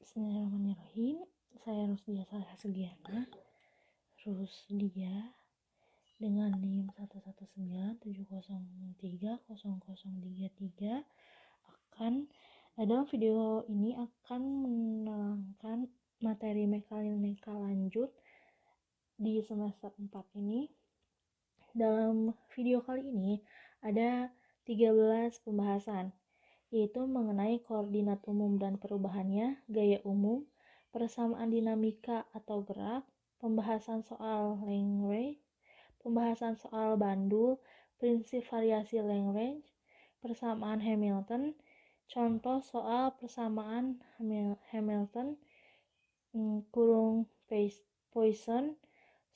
Bismillahirrahmanirrahim. Saya Rusdia Saleh Sugiana, Rusdia dengan NIM 11970030033 dalam video ini akan menerangkan materi mekanika lanjut di semester 4 ini. Dalam video kali ini ada 13 pembahasan, yaitu mengenai koordinat umum dan perubahannya, gaya umum, persamaan dinamika atau gerak, pembahasan soal Lagrange, pembahasan soal bandul, prinsip variasi Lagrange, persamaan Hamilton, contoh soal persamaan Hamilton, Poisson,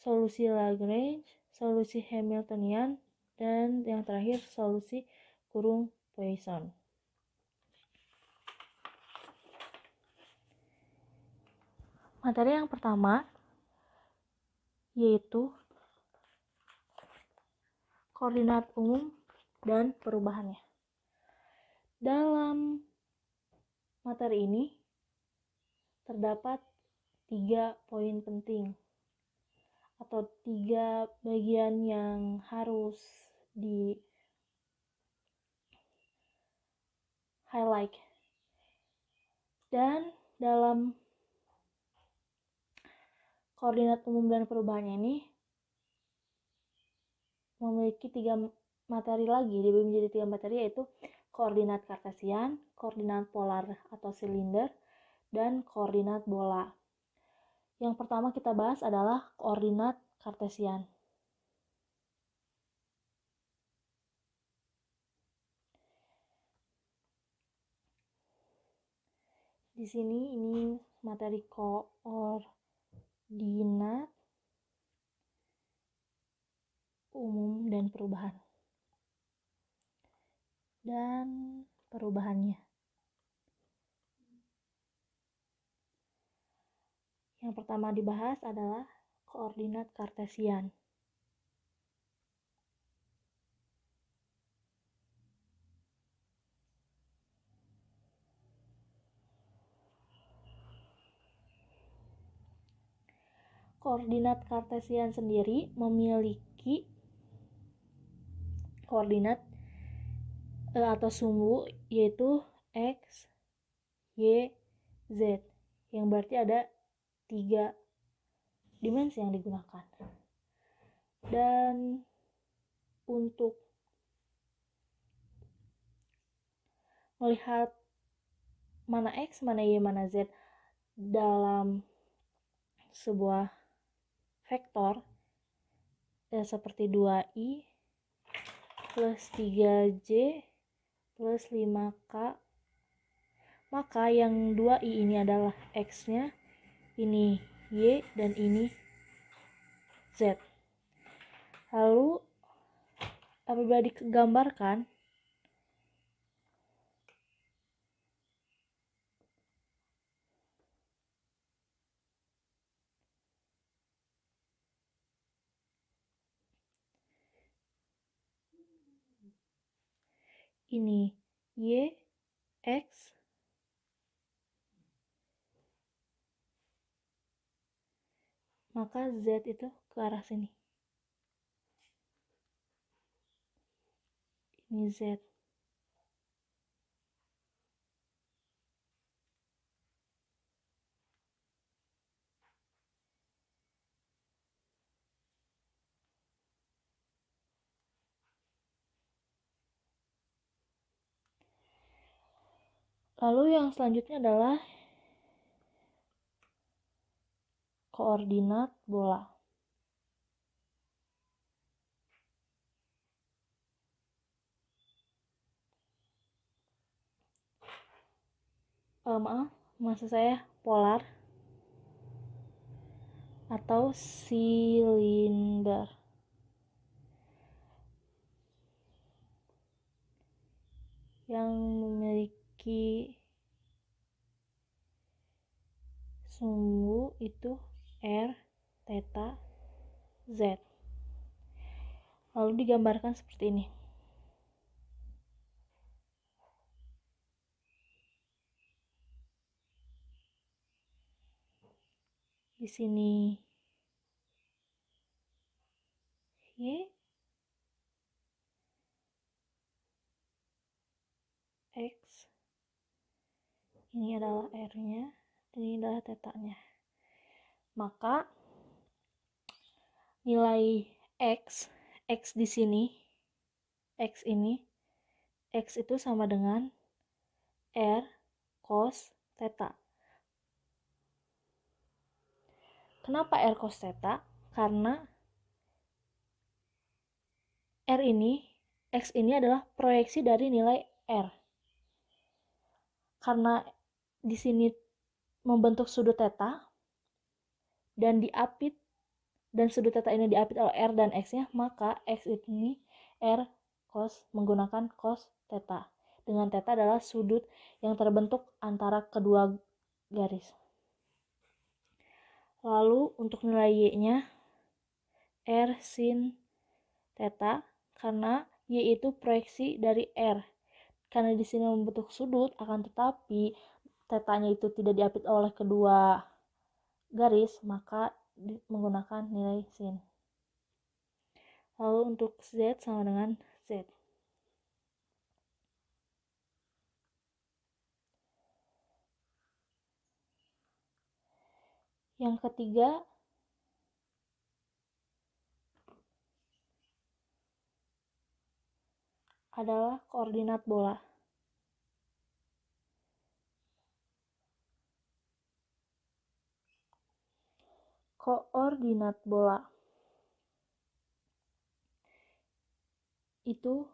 solusi Lagrange, solusi Hamiltonian, dan yang terakhir solusi Poisson. Materi yang pertama yaitu koordinat umum dan perubahannya. Dalam materi ini terdapat 3 poin penting atau 3 bagian yang harus di highlight. Dan dalam koordinat umum dan perubahannya ini memiliki 3 materi lagi, dibagi menjadi 3 materi, yaitu koordinat kartesian, koordinat polar atau silinder, dan koordinat bola. Yang pertama kita bahas adalah koordinat kartesian. Di sini ini materi koordinat umum dan perubahan dan perubahannya. Yang pertama dibahas adalah koordinat kartesian. Koordinat kartesian sendiri memiliki koordinat atau sumbu yaitu X, Y, Z, yang berarti ada 3 dimensi yang digunakan. Dan untuk melihat mana X, mana Y, mana Z dalam sebuah vektor seperti 2i plus 3j plus 5k, maka yang 2i ini adalah X-nya, ini Y, dan ini Z. Lalu apabila digambarkan, ini Y, X, maka Z itu ke arah sini. Ini Z. Lalu yang selanjutnya adalah koordinat bola. Maksud saya polar atau silinder. Yang memiliki sumbu itu R, theta, Z. Lalu digambarkan seperti ini. Di sini Y, X, ini adalah R-nya, ini adalah tetanya. Maka nilai X di sini, X itu sama dengan R cos theta. Kenapa R cos theta? Karena X ini adalah proyeksi dari nilai R. Karena di sini membentuk sudut theta dan diapit, dan sudut theta ini diapit oleh R dan X-nya, maka X ini R cos menggunakan cos theta. Dengan theta adalah sudut yang terbentuk antara kedua garis. Lalu untuk nilai Y-nya R sin theta, karena Y itu proyeksi dari R. Karena di sini membentuk sudut, akan tetapi tetanya itu tidak diapit oleh kedua garis, maka menggunakan nilai sin. Lalu untuk Z sama dengan Z. Yang ketiga adalah koordinat bola. Koordinat bola itu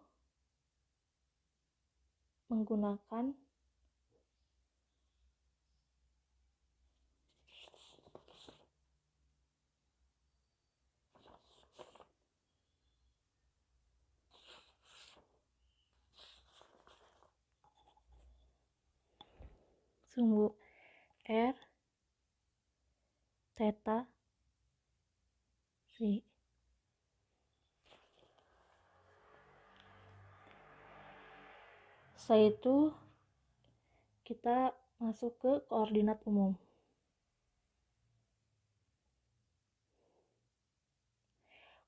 menggunakan sumbu R theta phi. Setelah itu kita masuk ke koordinat umum.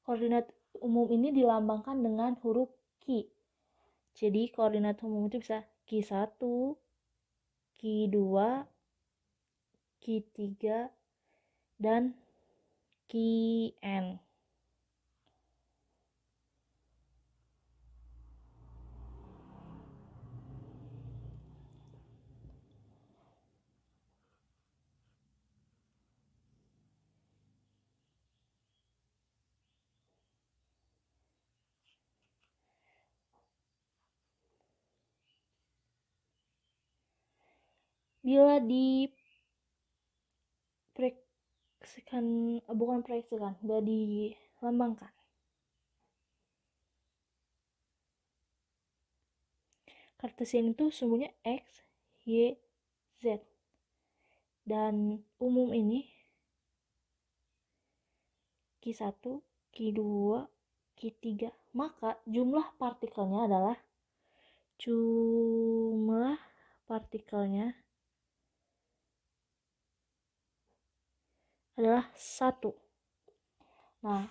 Koordinat umum ini dilambangkan dengan huruf Q. Jadi koordinat umum itu bisa Q1, Q2, Q3, dan Qn. Bila bila dilambangkan. Kartesian itu sumbunya X, Y, Z. Dan umum ini Q1, Q2, Q3. Maka jumlah partikelnya adalah adalah 1. Nah,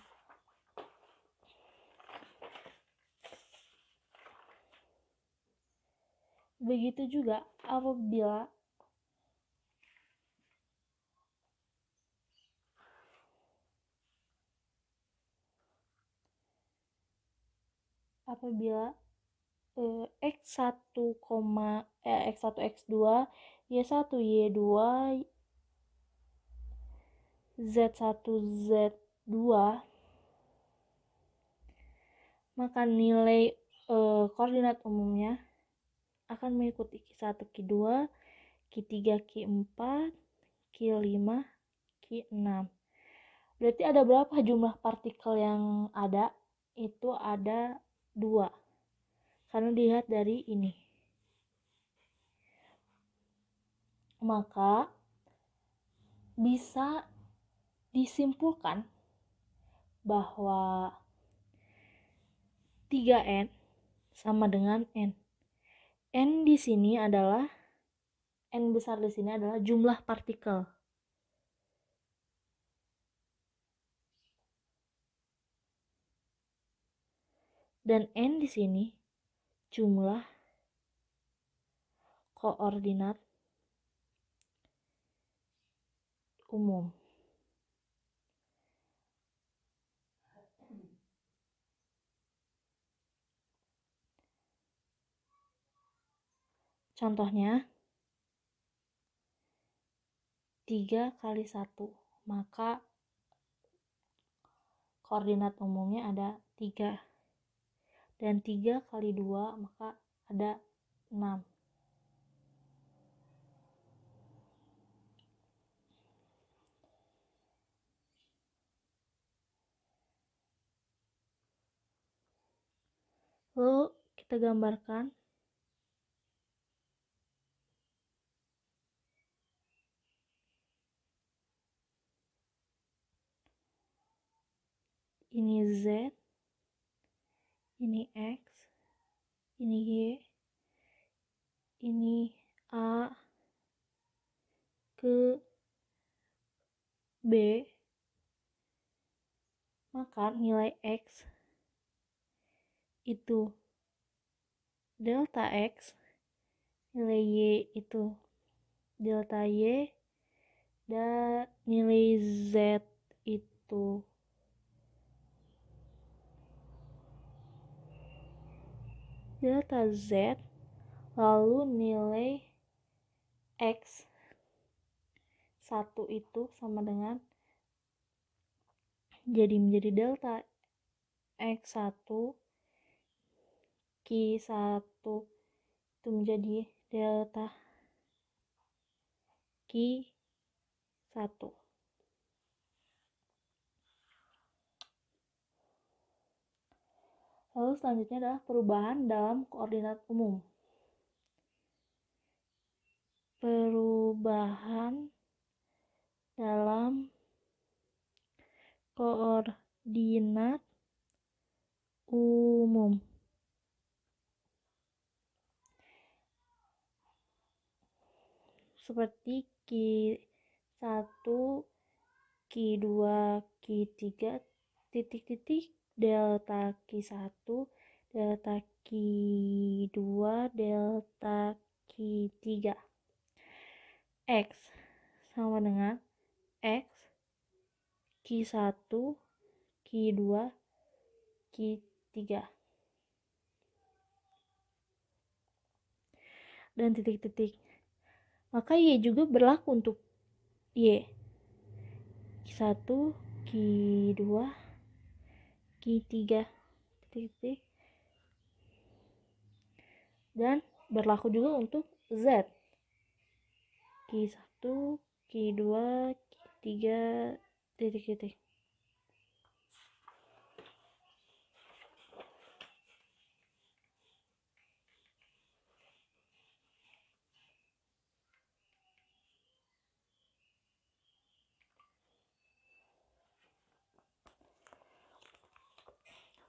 begitu juga apabila X1, X2, Y1, Y2, Z1, Z2, maka nilai koordinat umumnya akan mengikuti Q1, Q2, Q3, Q4, Q5, Q6. Berarti ada berapa jumlah partikel yang ada? Itu ada 2. Karena dilihat dari ini. Maka bisa disimpulkan bahwa 3N sama dengan N. N besar di sini adalah jumlah partikel. Dan N di sini jumlah koordinat umum. Contohnya 3 kali 1, maka koordinat umumnya ada 3. Dan 3 kali 2, maka ada 6. Lalu kita gambarkan ini Z, ini X, ini Y, ini A ke B, maka nilai X itu delta X, nilai Y itu delta Y, dan nilai Z itu delta Z, lalu nilai X 1 itu sama dengan menjadi delta X1 Q1 itu menjadi delta Q1. Lalu selanjutnya adalah perubahan dalam koordinat umum. Perubahan dalam koordinat umum. Seperti Q1, Q2, Q3, titik-titik, delta Q1, delta Q2, delta Q3. X sama dengan X, Q1, Q2, Q3. Dan titik-titik. Maka Y juga berlaku untuk Y. Q1, Q2, Q3, titik. Dan berlaku juga untuk Z. Q1, Q2, Q3, titik.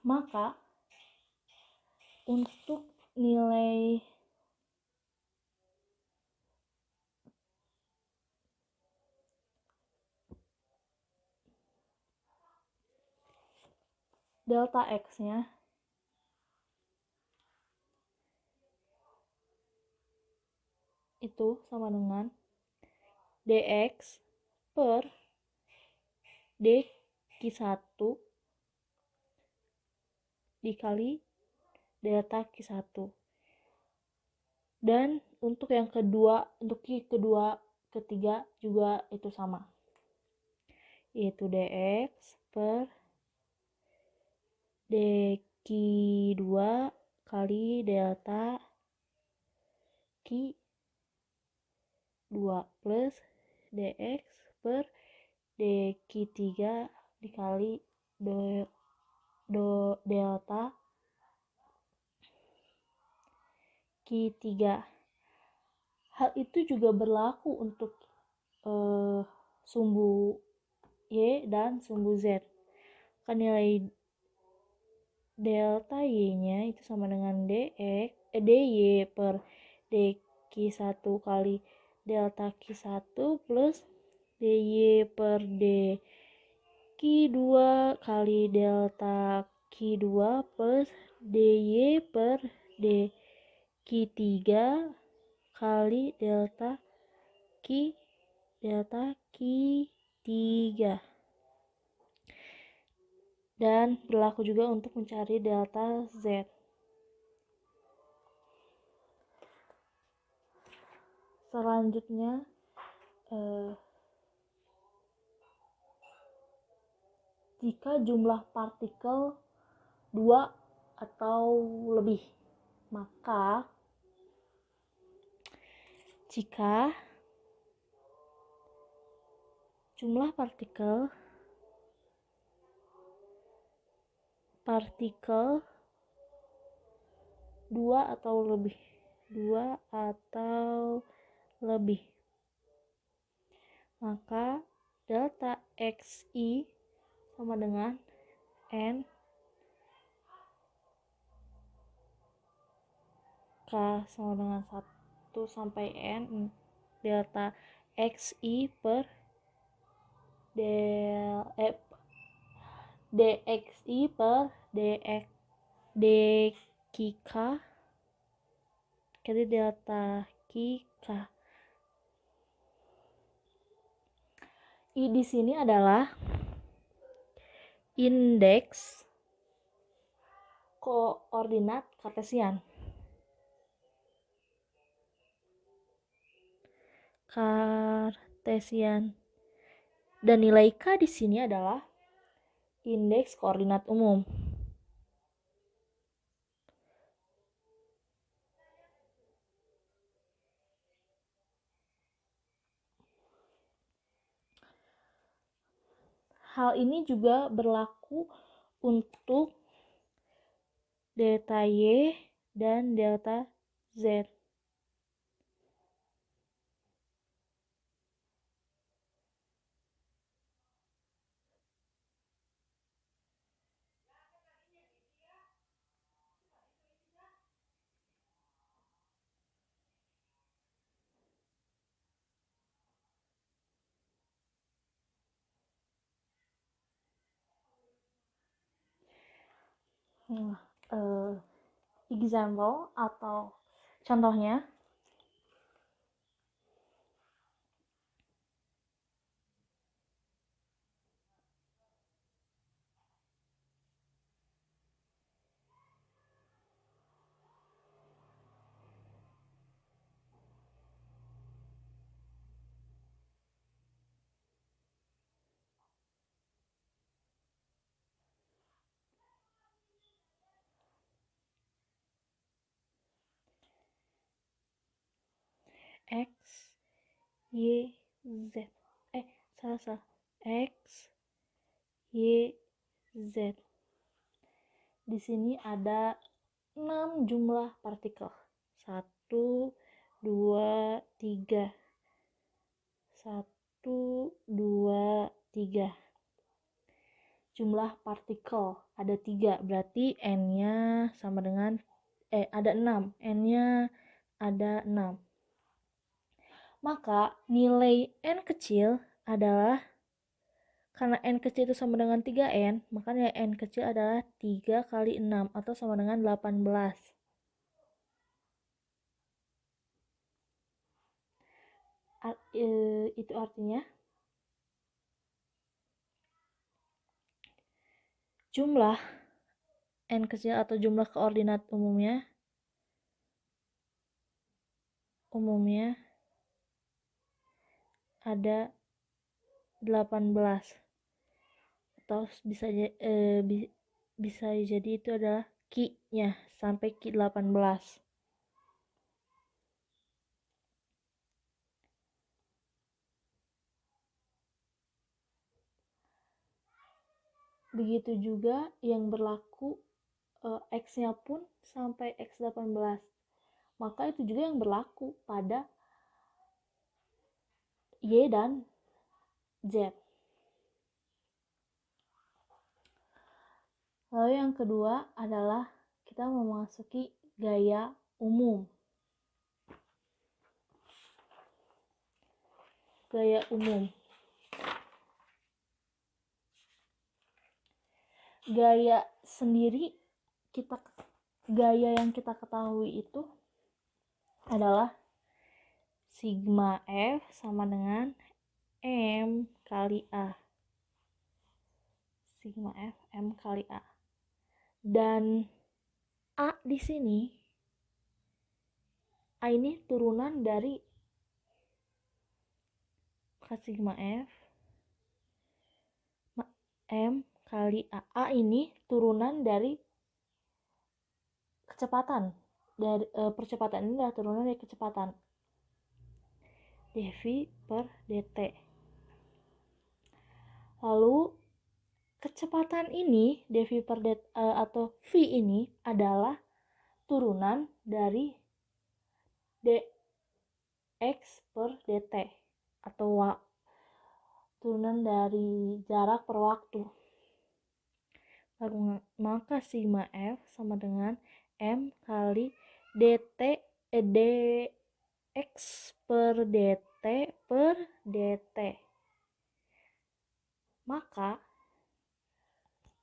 Maka untuk nilai delta X-nya itu sama dengan dx per dq1 dikali delta q1. Dan untuk yang kedua, untuk q kedua, ketiga juga itu sama, yaitu dx per dq2 kali delta q2 plus dx per dq3 dikali delta Q3. Hal itu juga berlaku untuk sumbu Y dan sumbu Z. Kan nilai delta Y-nya itu sama dengan dy per dq1 kali delta q1 plus dy per dq2 kali delta q2 plus dy per dq3 kali delta q3. Dan berlaku juga untuk mencari delta z. Selanjutnya jika jumlah partikel 2 atau lebih, maka jika jumlah partikel 2 atau lebih, maka delta xi sama dengan n k sama dengan 1 sampai n delta xi per dxi per dqk kali delta qk. I di sini adalah indeks koordinat kartesian. Dan nilai K di sini adalah indeks koordinat umum. Hal ini juga berlaku untuk delta Y dan delta Z. Example atau contohnya, X, Y, Z. X, Y, Z. Di sini ada 6 jumlah partikel. 1, 2, 3. 1, 2, 3. Jumlah partikel ada 3, berarti N-nya sama dengan ada 6. N-nya ada 6. Maka nilai N kecil adalah, karena N kecil itu sama dengan 3N, maka nilai N kecil adalah 3 kali 6 atau sama dengan 18. Itu artinya jumlah N kecil atau jumlah koordinat umumnya ada 18, atau bisa jadi itu adalah Q-nya sampai Q18. Begitu juga yang berlaku X-nya pun sampai X18. Maka itu juga yang berlaku pada Y dan Z. Lalu yang kedua adalah kita memasuki gaya umum. Gaya umum. Gaya sendiri kita gaya yang kita ketahui itu adalah sigma F sama dengan M kali A. Sigma F M kali A. Dan A di sini, A ini turunan dari sigma F M kali A. A ini turunan dari kecepatan. Dari percepatan ini adalah turunan dari kecepatan. dV per dt. Lalu kecepatan ini dV per dt atau v ini adalah turunan dari dx per dt atau turunan dari jarak per waktu. Maka sigma F sama dengan M kali dt dx per dt per dt. Maka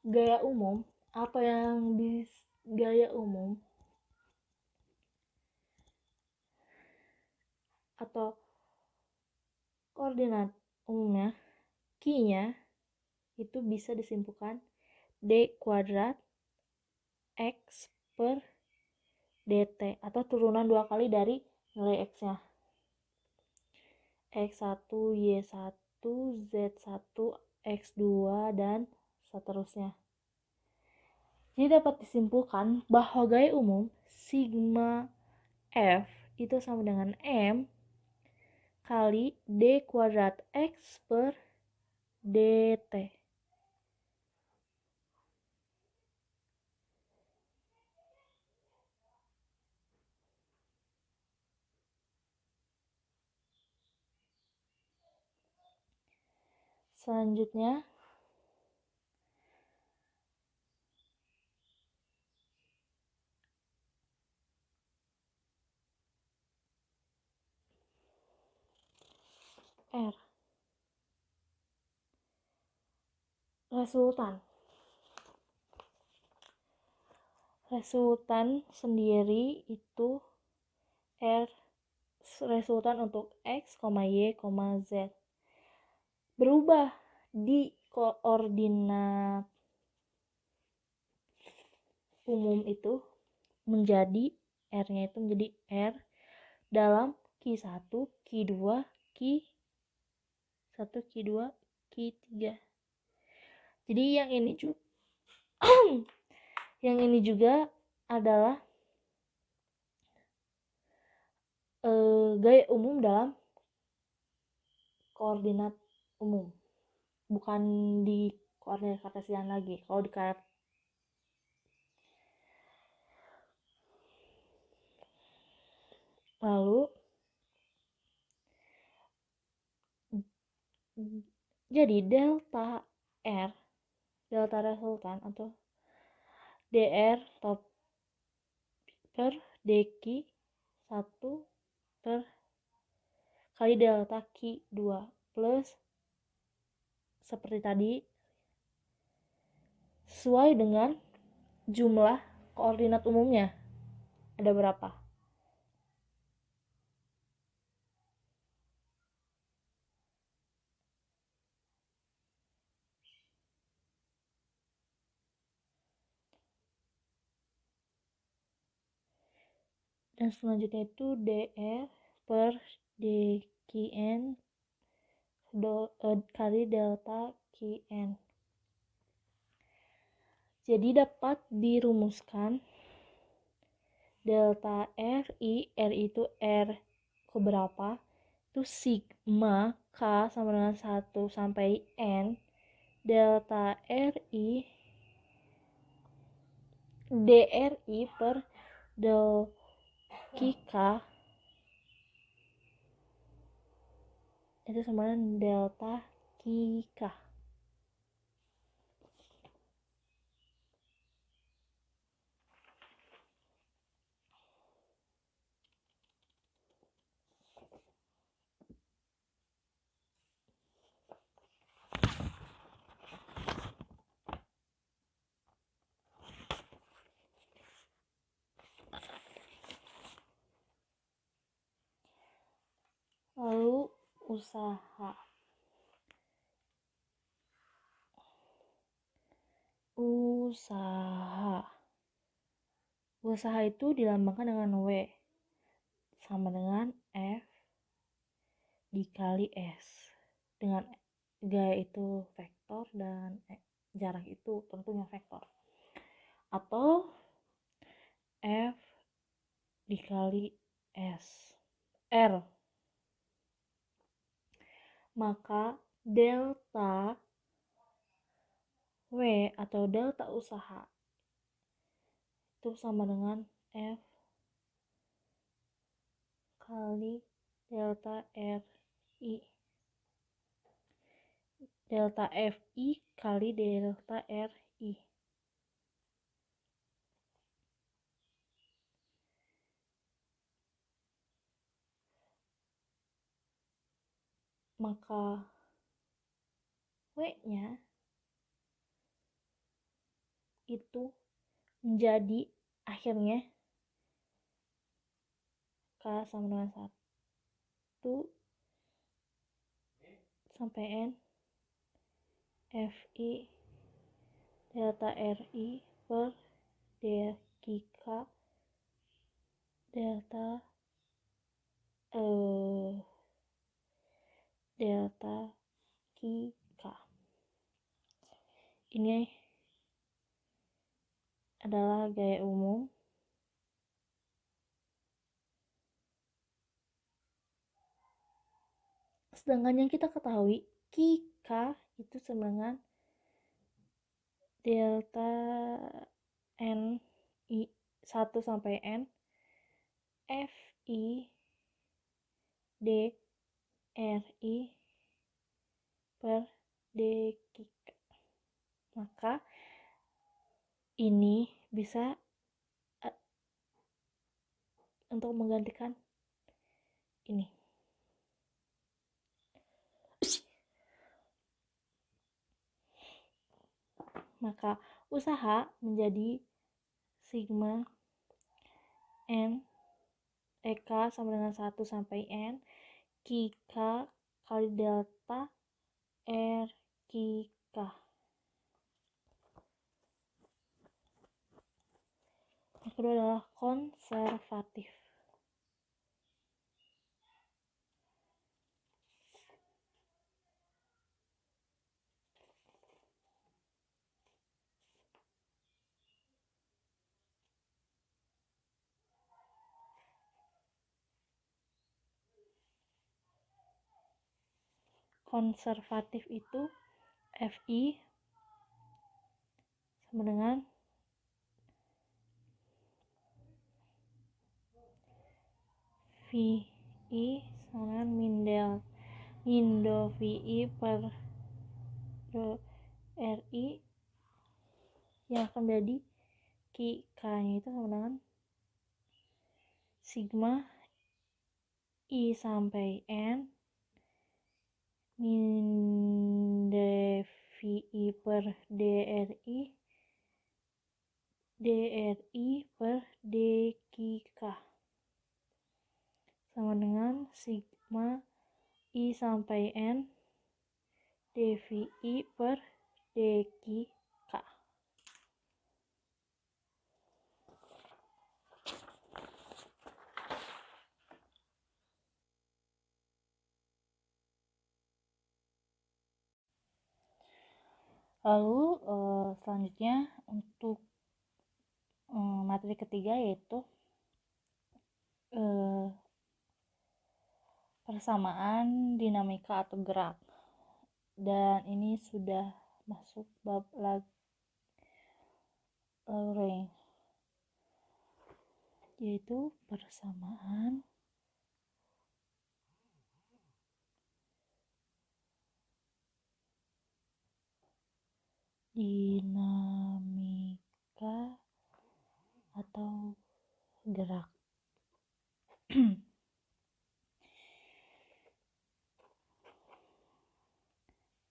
gaya umum atau yang di gaya umum atau koordinat umumnya Q-nya itu bisa disimpulkan D kuadrat X per dt atau turunan 2 kali dari nilai X-nya. X1, Y1, Z1, X2, dan seterusnya. Jadi dapat disimpulkan bahwa gaya umum sigma F itu sama dengan M kali D kuadrat X per dt. Selanjutnya, R. Resultan sendiri itu R resultan untuk X, Y, Z. Berubah di koordinat umum itu menjadi R-nya itu menjadi R dalam Q1, Q2, Q1, Q2, Q3. Jadi yang ini juga yang ini juga adalah gaya umum dalam koordinat umum, bukan di koordinat kartesian lagi. Kalau di lalu jadi delta resultan atau dr top per dq 1 per kali delta q2 plus seperti tadi sesuai dengan jumlah koordinat umumnya ada berapa. Dan selanjutnya itu dr per dqn kali delta qn. Jadi dapat dirumuskan delta RI itu R keberapa, itu sigma K sama dengan 1 sampai N delta RI DRI per del K itu sama dengan delta K. Usaha. Usaha. Usaha itu dilambangkan dengan W, sama dengan F dikali S. Dengan gaya itu vektor dan jarak itu tentunya vektor. Atau F dikali S. R. Maka delta W atau delta usaha itu sama dengan F kali delta RI. Delta FI kali delta RI. Maka W-nya itu menjadi akhirnya K sama dengan 1 sampai N FI delta RI per dk delta delta K. Ini adalah gaya umum sedangkan yang kita ketahui K itu sama dengan delta N I 1 sampai N FI D RI per dk. Maka ini bisa untuk menggantikan ini. Maka usaha menjadi sigma N K sama dengan 1 sampai N K kali delta R K. Yang kedua adalah konservatif. Konservatif itu FI sama dengan VI sama dengan Mindo VI per RI yang akan menjadi K-nya itu sama dengan sigma I sampai N min dvi per dri per dk sama dengan sigma I sampai N dvi per dk. Lalu selanjutnya untuk materi ketiga yaitu persamaan dinamika atau gerak, dan ini sudah masuk bab Lagrange, yaitu persamaan dinamika atau gerak.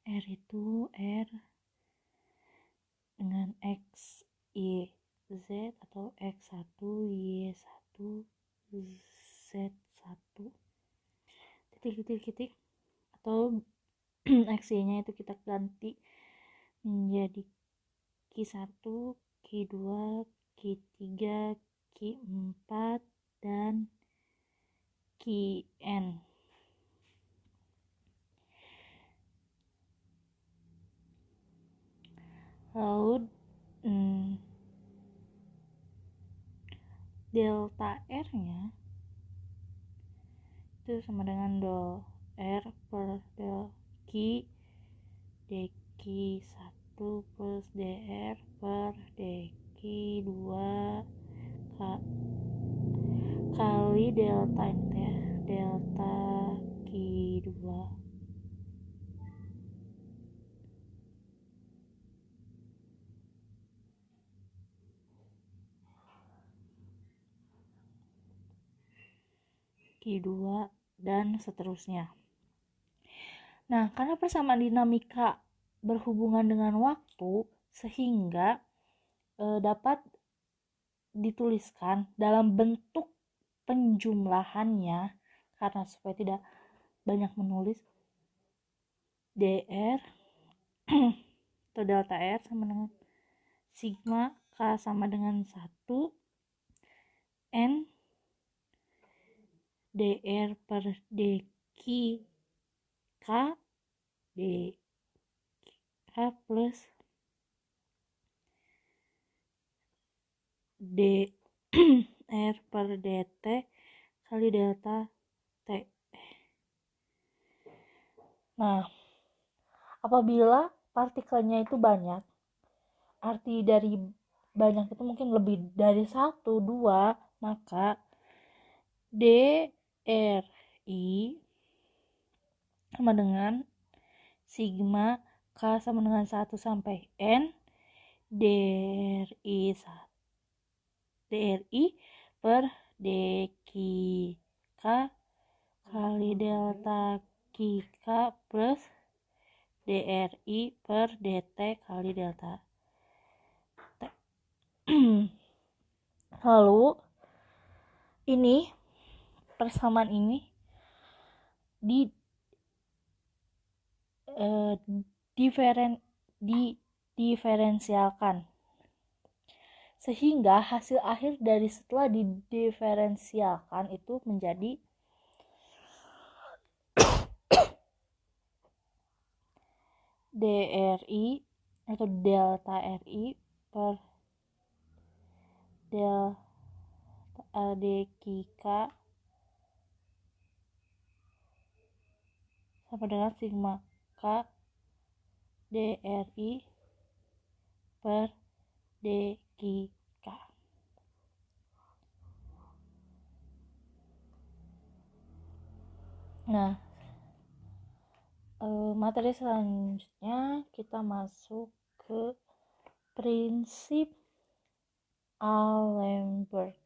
R itu R dengan X, Y, Z atau X1, Y1, Z1, titik-titik-titik C-nya itu kita ganti menjadi Q1, Q2, Q3, Q4, dan Qn. Lalu delta R-nya itu sama dengan del R per del Q dQ1 plus dR per dQ2 kali delta ini ya, delta Q2. Q2 dan seterusnya. Nah, karena persamaan dinamika berhubungan dengan waktu, sehingga dapat dituliskan dalam bentuk penjumlahannya, karena supaya tidak banyak menulis, dr atau delta R sama dengan sigma K sama dengan 1 N dr per dq K dk plus dr per dt kali delta T. Nah, apabila partikelnya itu banyak, arti dari banyak itu mungkin lebih dari 1, 2, maka DRI sama dengan sigma K sama dengan 1 sampai N DRI per dQ K kali delta QK plus DRI per DT kali delta T. Lalu ini persamaan ini diferensialkan, sehingga hasil akhir dari setelah didiferensialkan itu menjadi DRI atau delta RI per delta dQK sama dengan sigma K DRI per dQK. Nah, materi selanjutnya kita masuk ke prinsip Allenberg.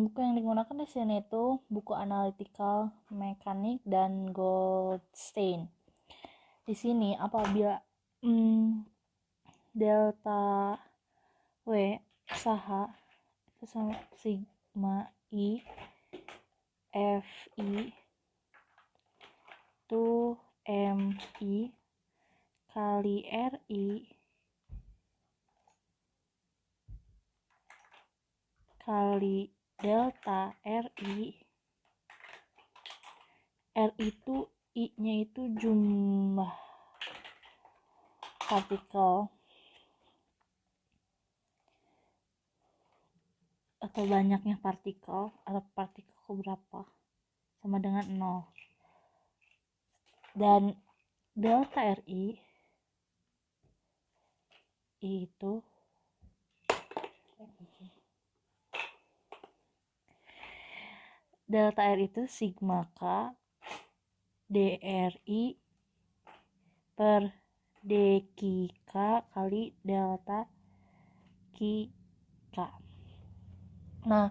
Buku yang digunakan di sini itu buku Analytical Mechanics dan Goldstein. Di sini apabila delta W saha itu sama sigma I Fi itu Mi kali Ri kali delta Ri. R itu I-nya itu jumlah partikel atau banyaknya partikel atau partikel berapa sama dengan 0. Dan delta Ri itu delta R itu sigma K DRI per dQK kali delta QK. Nah,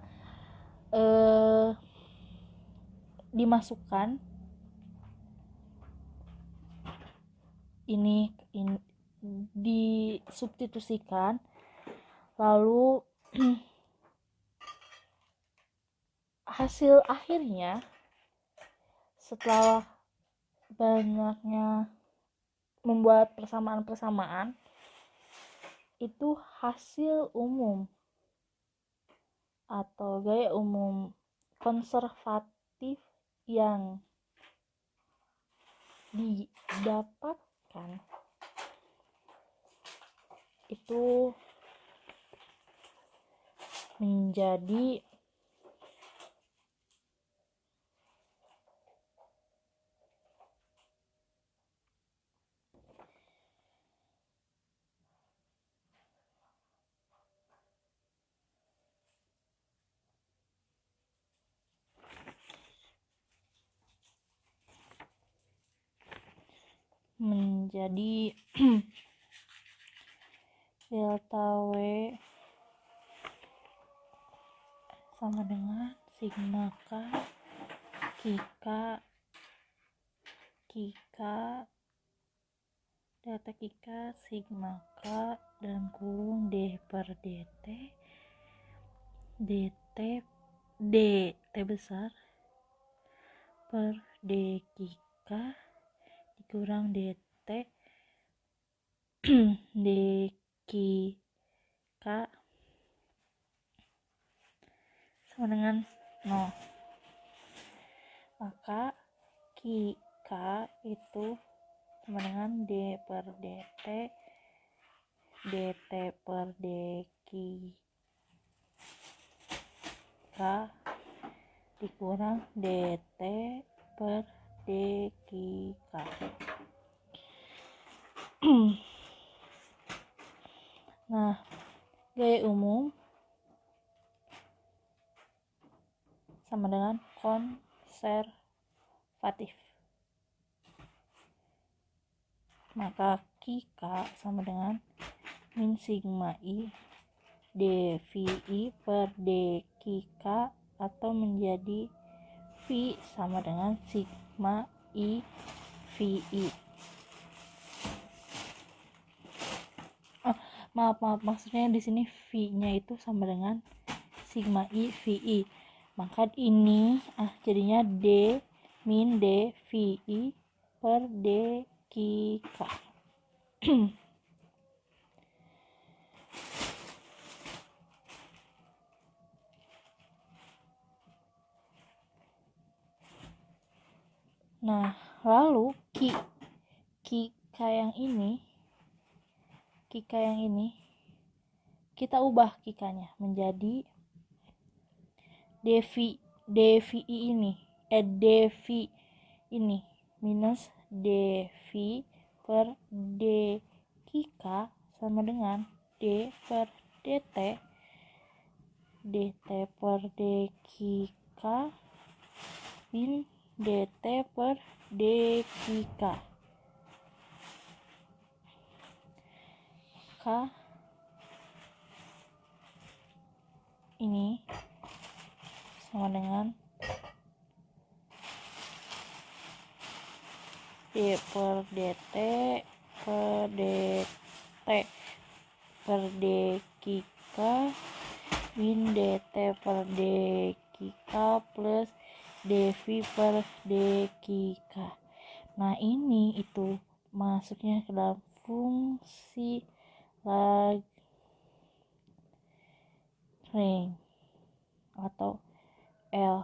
dimasukkan ini disubstitusikan, lalu hasil akhirnya setelah banyaknya membuat persamaan-persamaan itu hasil umum atau gaya umum konservatif yang didapatkan itu menjadi delta W sama dengan sigma K delta K sigma K dan kurung D per dt besar per dk dikurang dt dk sama dengan 0. Maka K itu sama dengan D per dt per dk dikurang dt per dk. Nah, gaya umum sama dengan konservatif. Maka K sama dengan min sigma I dvi per dk atau menjadi V sama dengan sigma I vi. Maaf, maksudnya di sini V-nya itu sama dengan sigma I vi. Maka ini jadinya D min D vi per dk. Nah, lalu K yang ini kita ubah K-nya menjadi dvi ini minus dv per dk sama dengan d per dt per dk min dt per dk. Ini sama dengan d per dt per dt per dk min dt per dk plus dv per dk. Nah, ini itu masuknya ke dalam fungsi Lagrange atau L.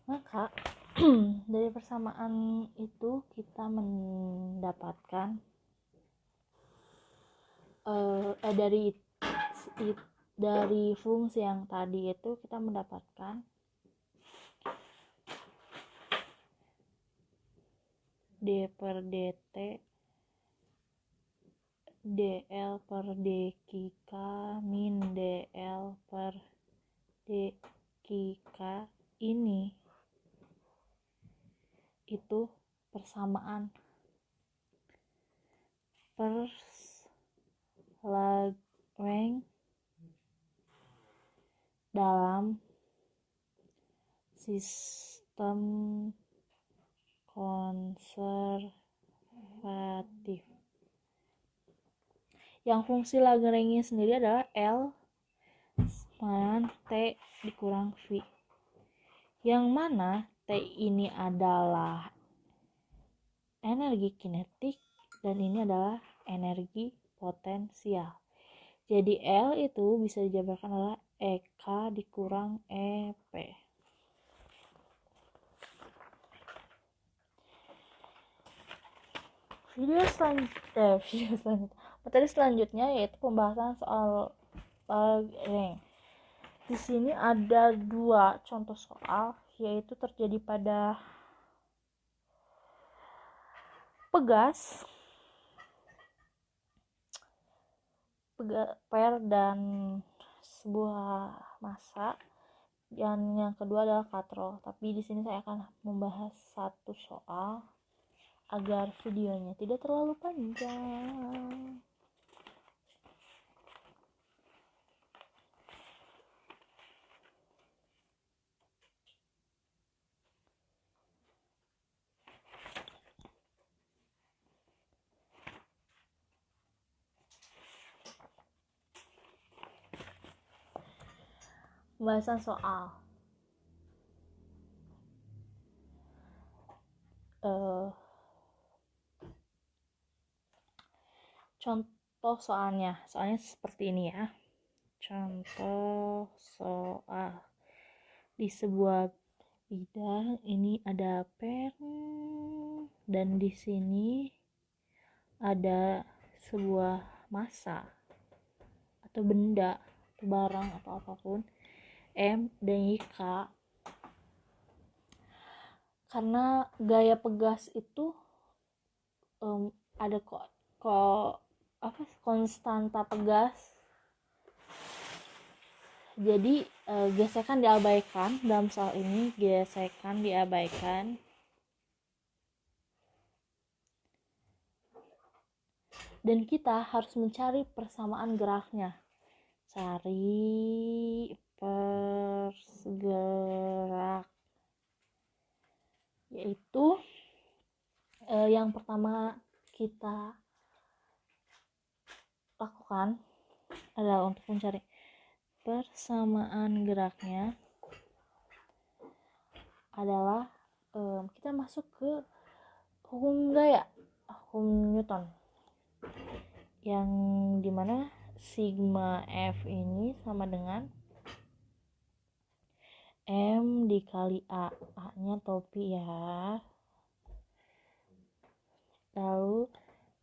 Maka dari persamaan itu kita mendapatkan dari fungsi yang tadi itu kita mendapatkan d per dt dl per dk min dl per dk ini itu persamaan per Lagrange dalam sistem konservatif. Yang fungsi Lagrange sendiri adalah L sama T dikurang V. Yang mana T ini adalah energi kinetik dan ini adalah energi potensial. Jadi L itu bisa dijabarkan adalah EK dikurang EP. Materi selanjutnya yaitu pembahasan soal Lagrange. Di sini ada 2 contoh soal, yaitu terjadi pada pegas, per dan sebuah massa, dan yang kedua adalah katrol. Tapi di sini saya akan membahas satu soal agar videonya tidak terlalu panjang. Pembahasan soal contoh soalnya seperti ini ya. Contoh soal, di sebuah bidang ini ada pen dan di sini ada sebuah massa atau benda atau barang atau apapun M dan K. Karena gaya pegas itu ada konstanta pegas, jadi gesekan diabaikan. Dalam soal ini gesekan diabaikan dan kita harus mencari persamaan geraknya. Cari persgerak, yaitu yang pertama kita lakukan adalah untuk mencari persamaan geraknya adalah kita masuk ke hukum gaya, hukum Newton, yang dimana sigma F ini sama dengan M dikali A. A-nya topi ya. Lalu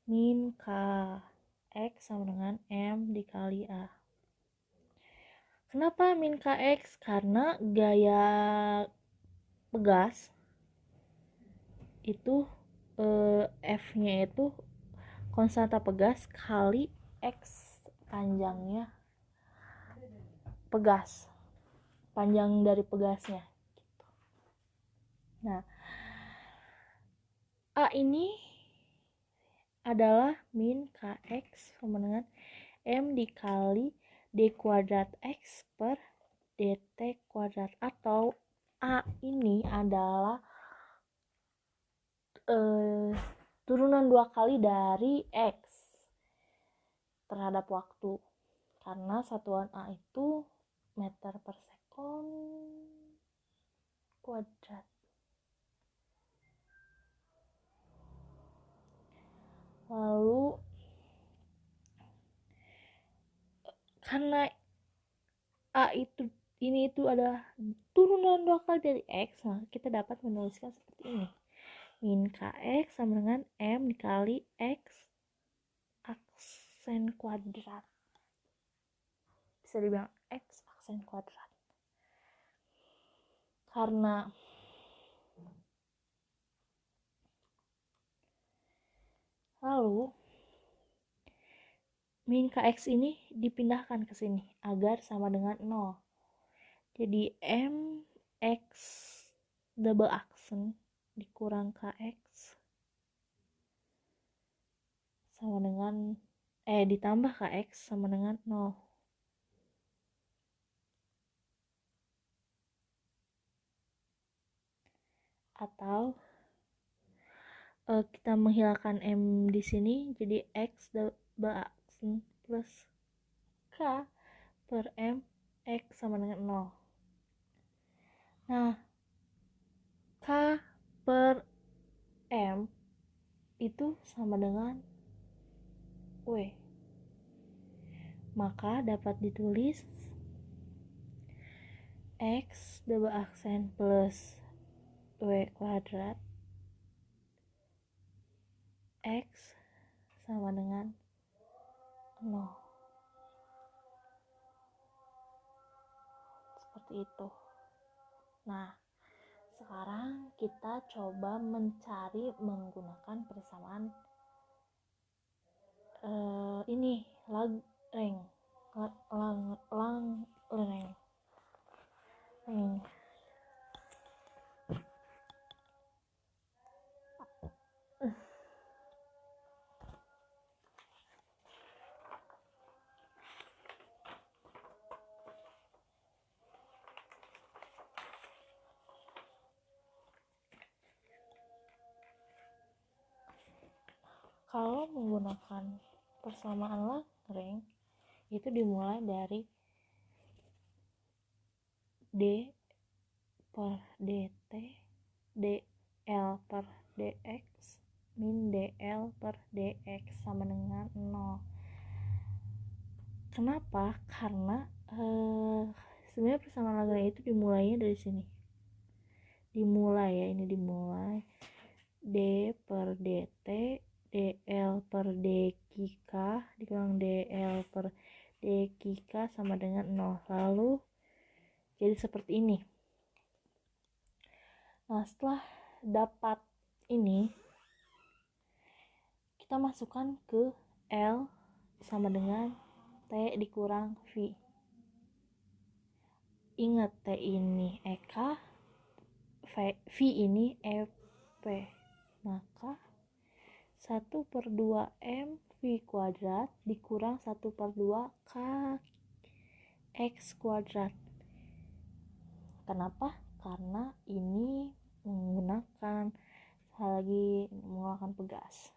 min K X sama dengan M dikali A. Kenapa min Kx? Karena gaya pegas itu F-nya itu konstanta pegas kali X panjangnya pegas, panjang dari pegasnya gitu. Nah, A ini adalah min Kx sama dengan M dikali D kuadrat X per dt kuadrat, atau A ini adalah turunan 2 kali dari X terhadap waktu, karena satuan A itu meter per sekon kuadrat. Lalu karena A ini adalah turunan 2 kali dari X, maka kita dapat menuliskan seperti ini. Min Kx sama dengan M dikali X aksen kuadrat. Bisa dibilang X aksen kuadrat. Karena lalu min Kx ini dipindahkan ke sini agar sama dengan 0. Jadi Mx double aksen dikurang Kx sama dengan ditambah KX sama dengan 0. Atau kita menghilangkan M di sini, jadi X double aksen plus K per M, X sama dengan 0. Nah, K per M itu sama dengan W. Maka dapat ditulis X double aksen plus W kuadrat X sama dengan 0. Seperti itu. Nah, sekarang kita coba mencari menggunakan persamaan ini Lagrange. Kalau menggunakan persamaan Lagrange itu dimulai dari D per dt dl per dx min dl per dx sama dengan 0. Kenapa? Karena sebenarnya persamaan Lagrange itu dimulainya dari sini. Dimulai D per dt dl per dqk dikurang dl per dqk sama dengan 0. Lalu jadi seperti ini. Nah, setelah dapat ini, kita masukkan ke L sama dengan T dikurang V. Ingat, T ini EK, V ini EP. Maka 1/2 M V kuadrat dikurang 1/2 K X kuadrat. Kenapa? Karena ini menggunakan pegas.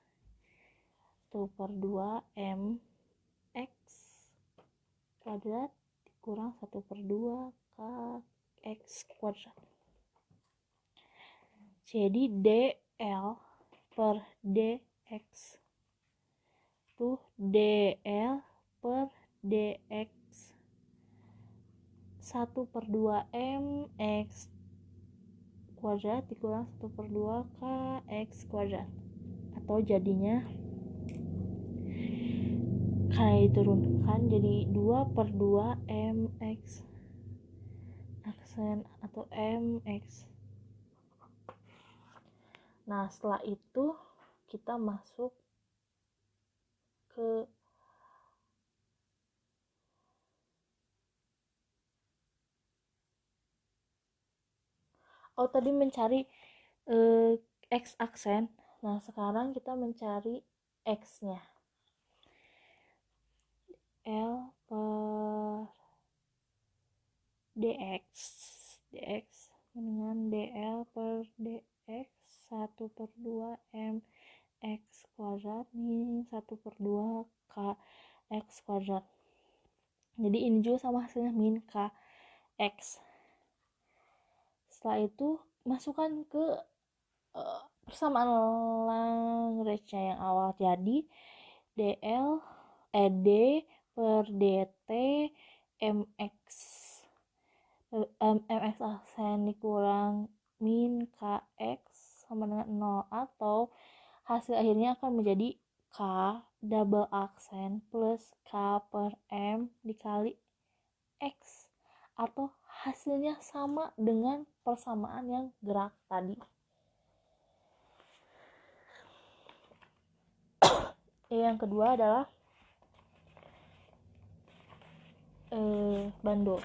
1/2 M X kuadrat dikurang 1/2 K X kuadrat. Jadi DL per DX tuh DL per DX 1/2 M X kuadrat dikurang 1/2 K X kuadrat, atau jadinya karena diturunkan jadi 2/2 MX aksen atau MX. Nah, setelah itu kita masuk ke tadi mencari X aksen. Nah, sekarang kita mencari X-nya. L per dx dengan dl per dx 1/2 mx kuadrat min 1/2 kx kuadrat. Jadi ini juga sama hasilnya min kx. Setelah itu masukkan ke persamaan Lagrange yang awal. Jadi d per dt mx aksen dikurang min kx sama dengan 0, atau hasil akhirnya akan menjadi k double aksen plus k per m dikali x, atau hasilnya sama dengan persamaan yang gerak tadi. Yang kedua adalah Bandul.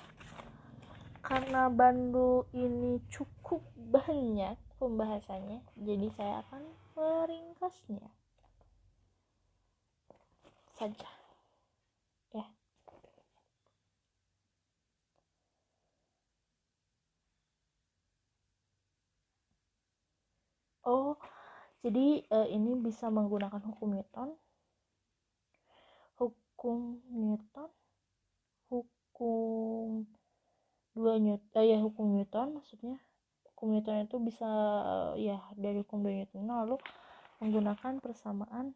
Karena Bandul ini cukup banyak pembahasannya, jadi saya akan meringkasnya. saja ya. Oh, jadi ini bisa menggunakan hukum Newton, hukum hukum Newton maksudnya. Hukum Newton itu bisa ya dari hukum Newton, lalu menggunakan persamaan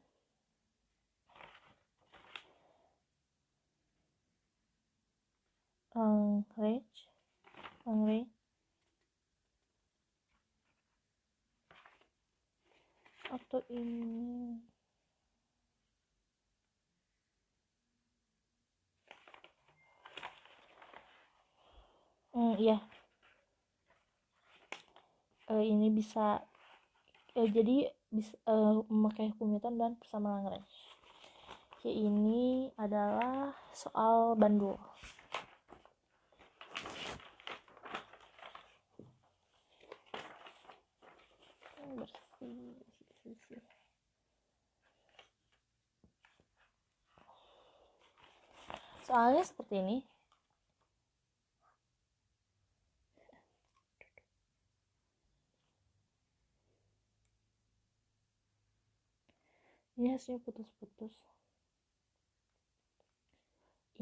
Lagrange atau ini ya ini bisa jadi bisa memakai hukum Newton dan persamaan Lagrange. Oke, ini adalah soal bandul. Bersih. Soalnya seperti ini. Ini hasilnya putus-putus.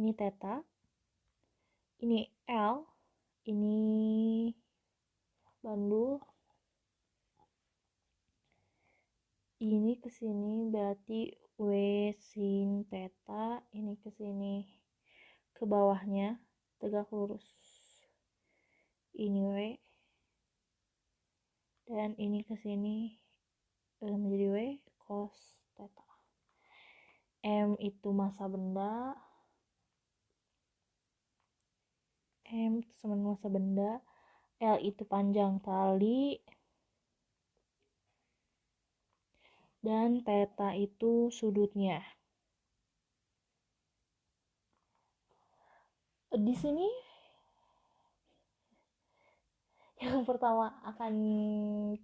Ini theta, ini L, ini bandul, ini kesini berarti W sin theta, ini kesini ke bawahnya tegak lurus, ini W, dan ini kesini menjadi W cos theta. M itu massa benda, M itu sama massa benda, L itu panjang tali, dan theta itu sudutnya. Di sini yang pertama akan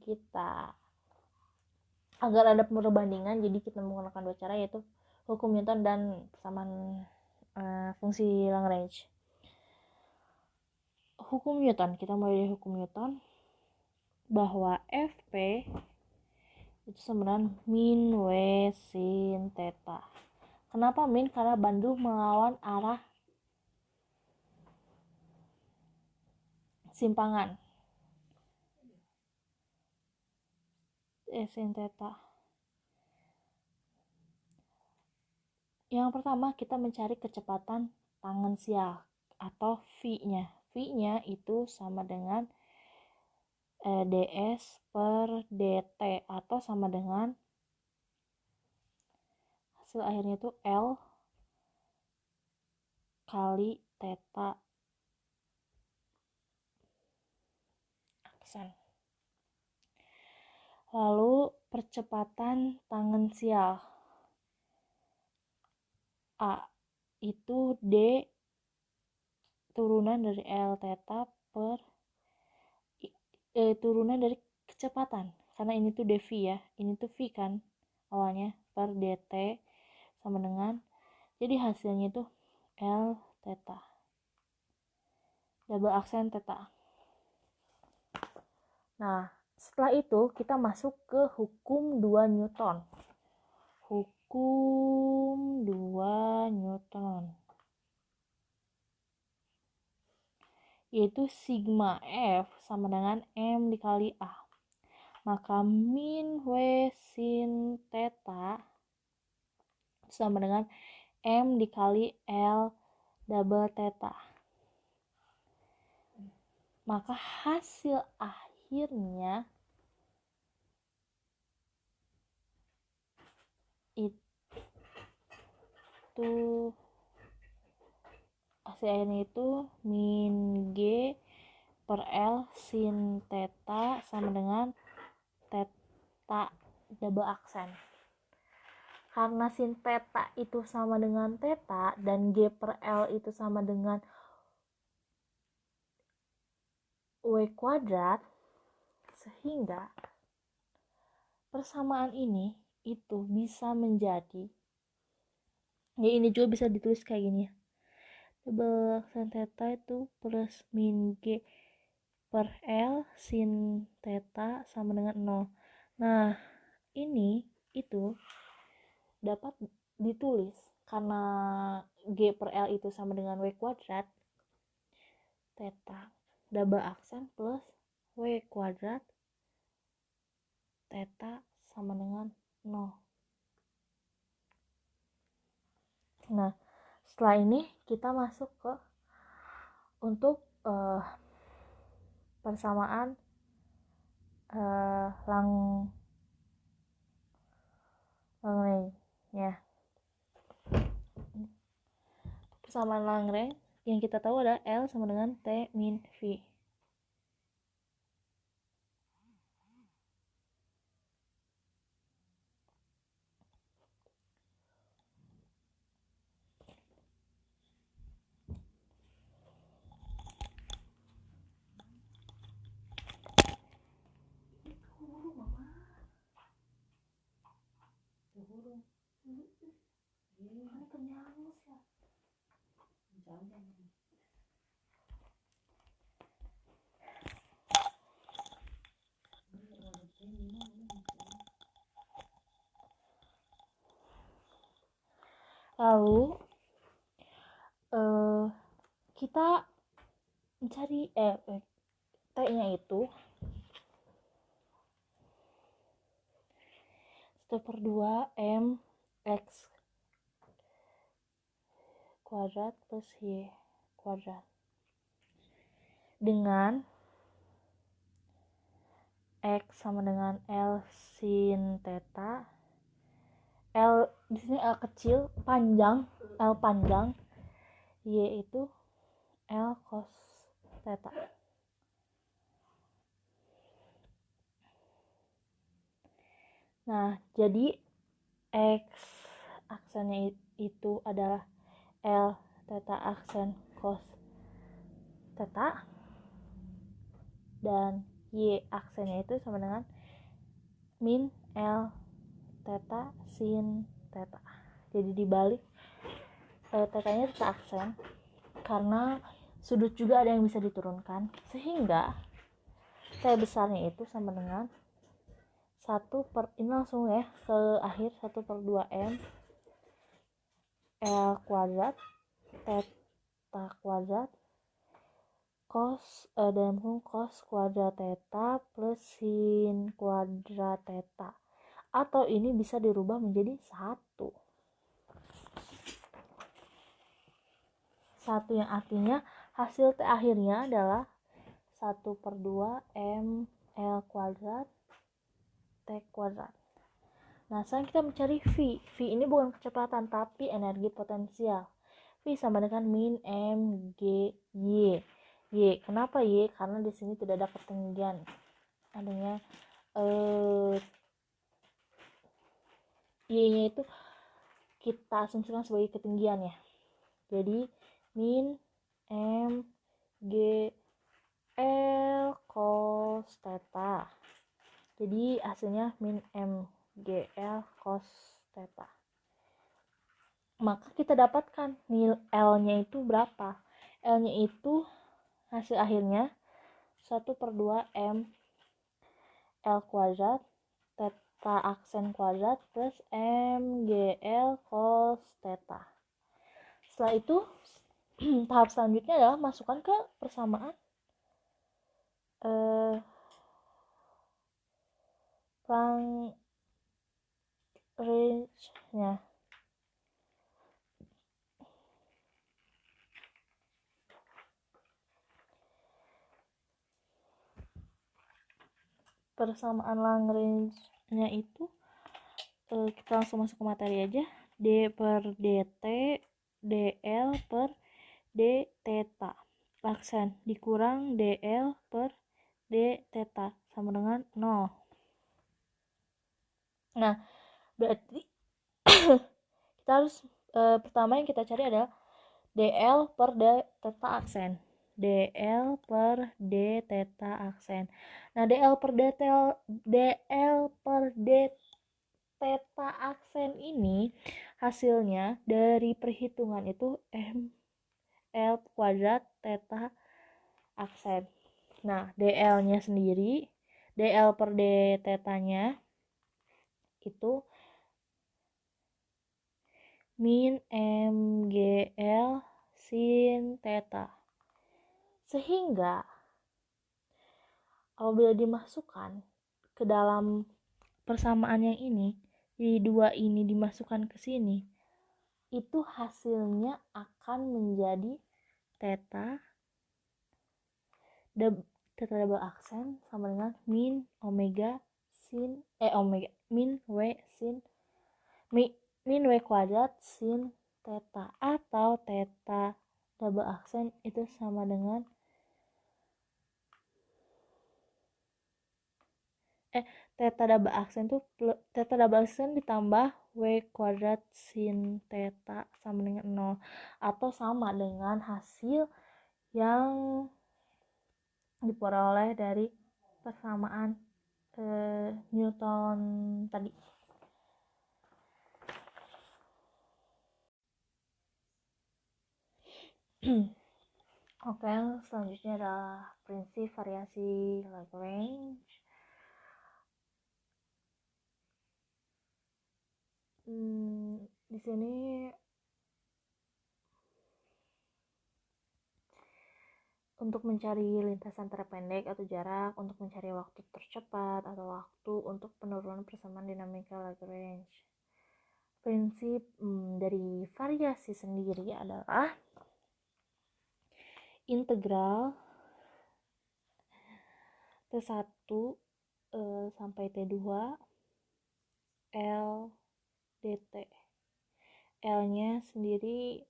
kita, agar ada perbandingan, jadi kita menggunakan dua cara, yaitu hukum Newton dan persamaan fungsi Lagrange. Hukum Newton, kita mulai dari hukum Newton bahwa Fp itu sama dengan min W sin theta. Kenapa min? Karena bandul melawan arah simpangan sin theta. Yang pertama kita mencari kecepatan tangensial atau V-nya. V-nya itu sama dengan ds per dt atau sama dengan hasil akhirnya itu L kali theta aksen. Lalu percepatan tangensial A itu D turunan dari L theta per turunan dari kecepatan, karena ini tuh dv ya, ini tuh v kan awalnya, per dt sama dengan, jadi hasilnya itu L theta double aksen theta. Nah setelah itu kita masuk ke hukum 2 Newton. Hukum 2 Newton yaitu sigma F sama dengan M dikali A. Maka min W sin theta sama dengan M dikali L double theta. Maka hasil akhirnya itu min G per L sin theta sama dengan theta double aksen. Karena sin theta itu sama dengan theta dan G per L itu sama dengan W kuadrat, sehingga persamaan ini itu bisa menjadi Ya ini juga bisa ditulis kayak gini ya. Double aksen theta itu plus min G per L sin theta sama dengan 0. Nah, ini itu dapat ditulis karena G per L itu sama dengan W kuadrat, theta double aksen plus W kuadrat theta sama dengan 0. Nah, setelah ini kita masuk ke untuk persamaan Lagrange ya. Persamaan Lagrange yang kita tahu adalah L sama dengan T min V. Lalu kita mencari T-nya itu 1/2 M X kuadrat plus Y kuadrat dengan X sama dengan L sin theta. L di sini L kecil, panjang, L panjang, Y itu L cos theta. Nah, jadi X aksennya itu adalah L theta aksen cos theta, dan Y aksennya itu sama dengan min L theta sin theta. Jadi dibalik, theta-nya theta aksen karena sudut juga ada yang bisa diturunkan, sehingga T besarnya itu sama dengan 1/, ini langsung ya ke akhir, 1/2 M L kuadrat theta kuadrat cos dalam kurung cos kuadrat theta plus sin kuadrat theta, atau ini bisa dirubah menjadi 1 yang artinya hasil T akhirnya adalah 1/2 M L kuadrat T kuadrat. Nah, sekarang kita mencari V. V ini bukan kecepatan tapi energi potensial. V sama dengan min M G Y. Y, kenapa Y? Karena di sini tidak ada ketinggian. Adanya Y-nya itu kita asumsikan sebagai ketinggian ya. Jadi min M G L cos theta. Jadi hasilnya min M G L cos theta. Maka kita dapatkan nilai L-nya itu berapa? L-nya itu hasil akhirnya 1/2 M L kuadrat theta aksen kuadrat plus M G L cos theta. Setelah itu tahap selanjutnya adalah masukkan ke persamaan Lagrange-nya. Persamaan Lagrange-nya itu kita langsung masuk ke materi aja. D per dt dl per d theta aksen dikurang dl per d theta sama dengan 0. Nah, berarti kita harus pertama yang kita cari adalah dl per d theta aksen. dl per d theta aksen. Nah, dl per d Theta aksen ini hasilnya dari perhitungan itu L kuadrat theta aksen. Nah, DL-nya sendiri, DL per D tetanya itu min MGL sin theta. Sehingga apabila dimasukkan ke dalam persamaan yang ini, di dua ini dimasukkan ke sini, itu hasilnya akan menjadi theta double aksen sama dengan min omega sin min W sin min W kuadrat sin theta, atau theta double aksen itu sama dengan theta double aksen ditambah W kuadrat sin theta sama dengan 0, atau sama dengan hasil yang diperoleh dari persamaan Newton tadi. Oke, selanjutnya adalah prinsip variasi Lagrange. Di sini untuk mencari lintasan terpendek atau jarak, untuk mencari waktu tercepat atau waktu untuk penurunan persamaan dinamika Lagrange. Prinsip dari variasi sendiri adalah integral T1 sampai T2 L dt. L-nya sendiri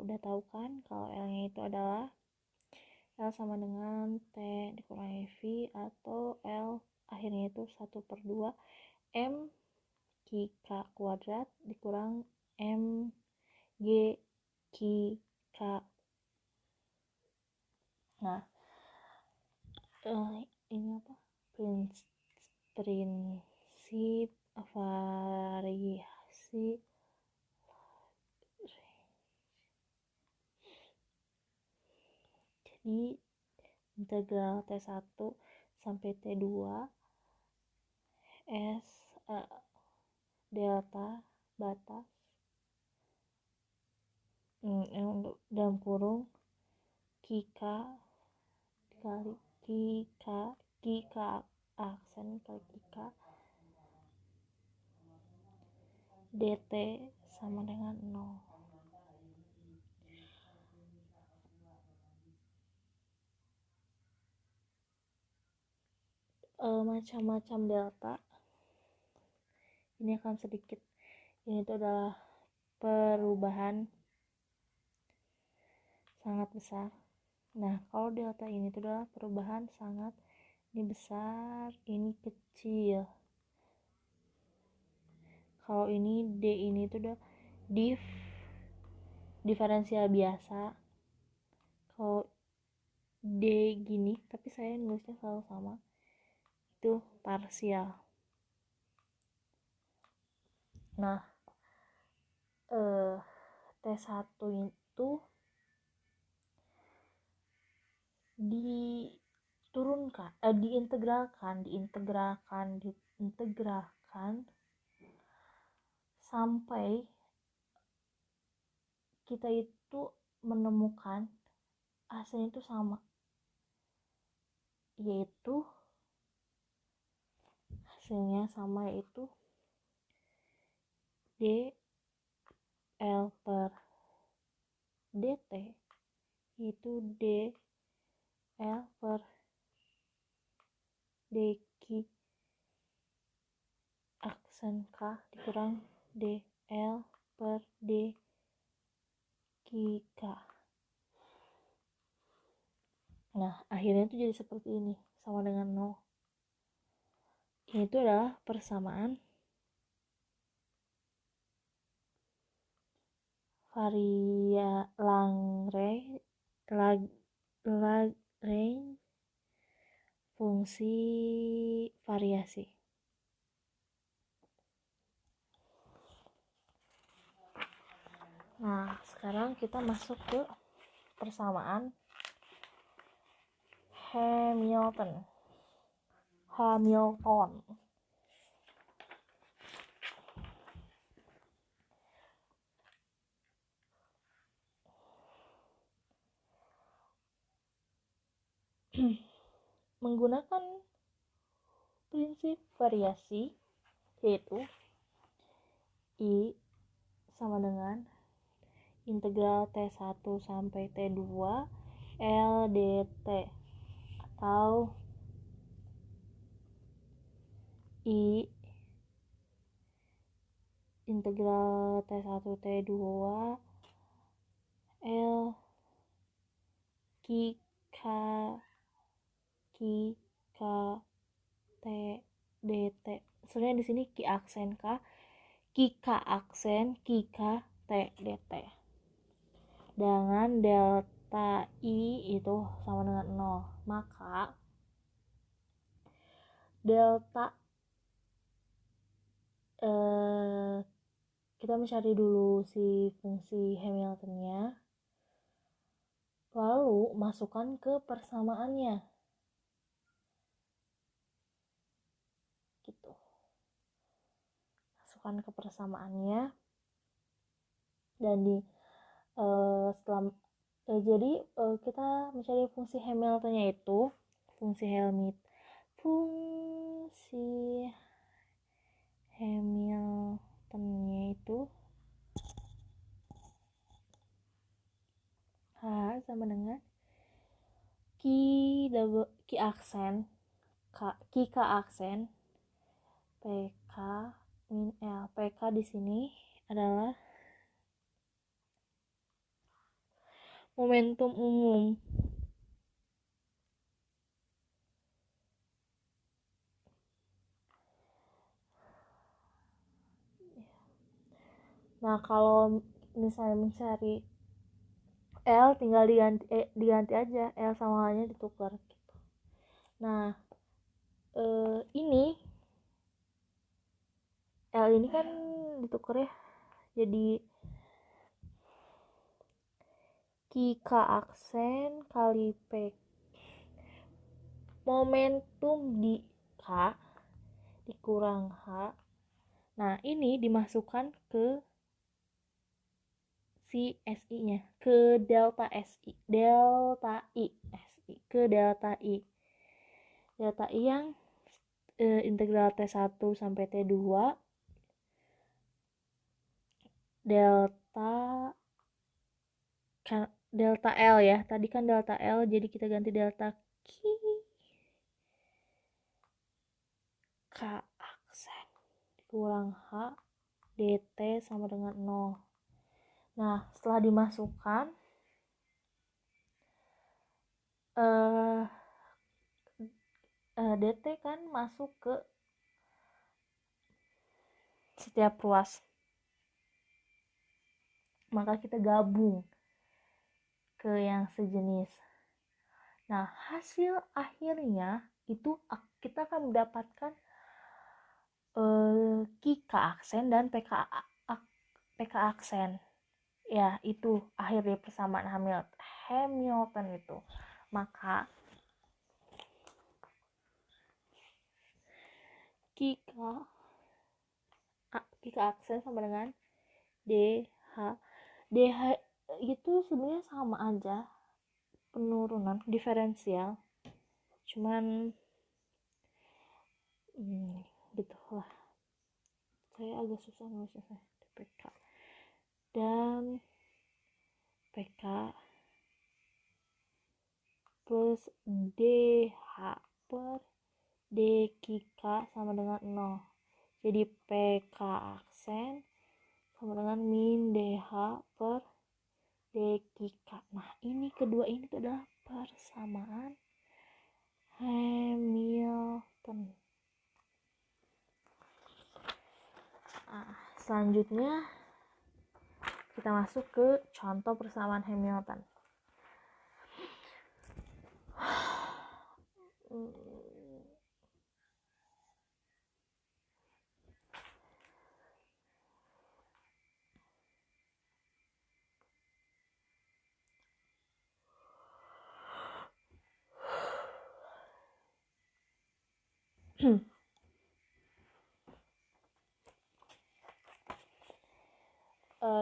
udah tahu kan kalau L-nya itu adalah L sama dengan T dikurangi V, atau L akhirnya itu 1/2 M Q K kuadrat dikurang M G Q K. Nah, ini apa? Prinsip variasi jadi integral T1 sampai T2 S delta batas dalam kurung Kika dikali Kika aksen kali Kika dt sama dengan 0. Macam-macam delta ini akan sedikit, ini itu adalah perubahan sangat besar. Nah, kalau delta ini itu adalah perubahan sangat, ini besar, ini kecil. Kalau ini D ini itu udah diferensial biasa. Kalau D gini, tapi saya nulisnya selalu sama, itu parsial. Nah, T1 itu diintegralkan sampai kita itu menemukan hasilnya itu sama, yaitu dl per dt yaitu dl per dq aksen k dikurang dl per dqk. Nah, akhirnya itu jadi seperti ini, sama dengan 0. Ini itu adalah persamaan Lagrange fungsi variasi. Nah, sekarang kita masuk ke persamaan Hamilton. Menggunakan prinsip variasi, yaitu I sama dengan integral T1 sampai T2 L dt, atau I integral T1 T2 L K T dt. Sebenarnya di sini K aksen K aksen K T dt. Dengan delta I itu sama dengan 0. Maka delta kita mencari dulu si fungsi Hamiltonnya, lalu masukkan ke persamaannya gitu. Masukkan ke persamaannya, dan di setelah jadi kita mencari fungsi Hamiltonnya itu fungsi Hamiltonnya itu H sama dengan K aksen PK min L. PK di sini adalah momentum umum. Nah, kalau misalnya mencari L tinggal diganti aja, L sama H-nya ditukar gitu. Nah, ini L ini kan ditukar ya, jadi K aksen kali P momentum di K dikurang H. Nah, ini dimasukkan ke si SI-nya, ke delta SI, ke delta I yang integral T1 sampai T2 delta L ya. Tadi kan delta L, jadi kita ganti delta K aksen dikurang H dt sama dengan 0. Nah, setelah dimasukkan dt kan masuk ke setiap ruas, maka kita gabung ke yang sejenis. Nah, hasil akhirnya itu kita akan mendapatkan K aksen dan PK aksen. Ya, itu akhir dari persamaan Hamilton itu. Maka K aksen sama dengan DH. DH itu sebenarnya sama aja, penurunan diferensial, cuman gitu lah, saya agak susah nulisnya. PK dan PK plus DH per DK sama dengan 0. Jadi PK aksen sama dengan min DH per DK. Nah, ini kedua ini tuh adalah persamaan Hamilton. Nah, selanjutnya kita masuk ke contoh persamaan Hamilton.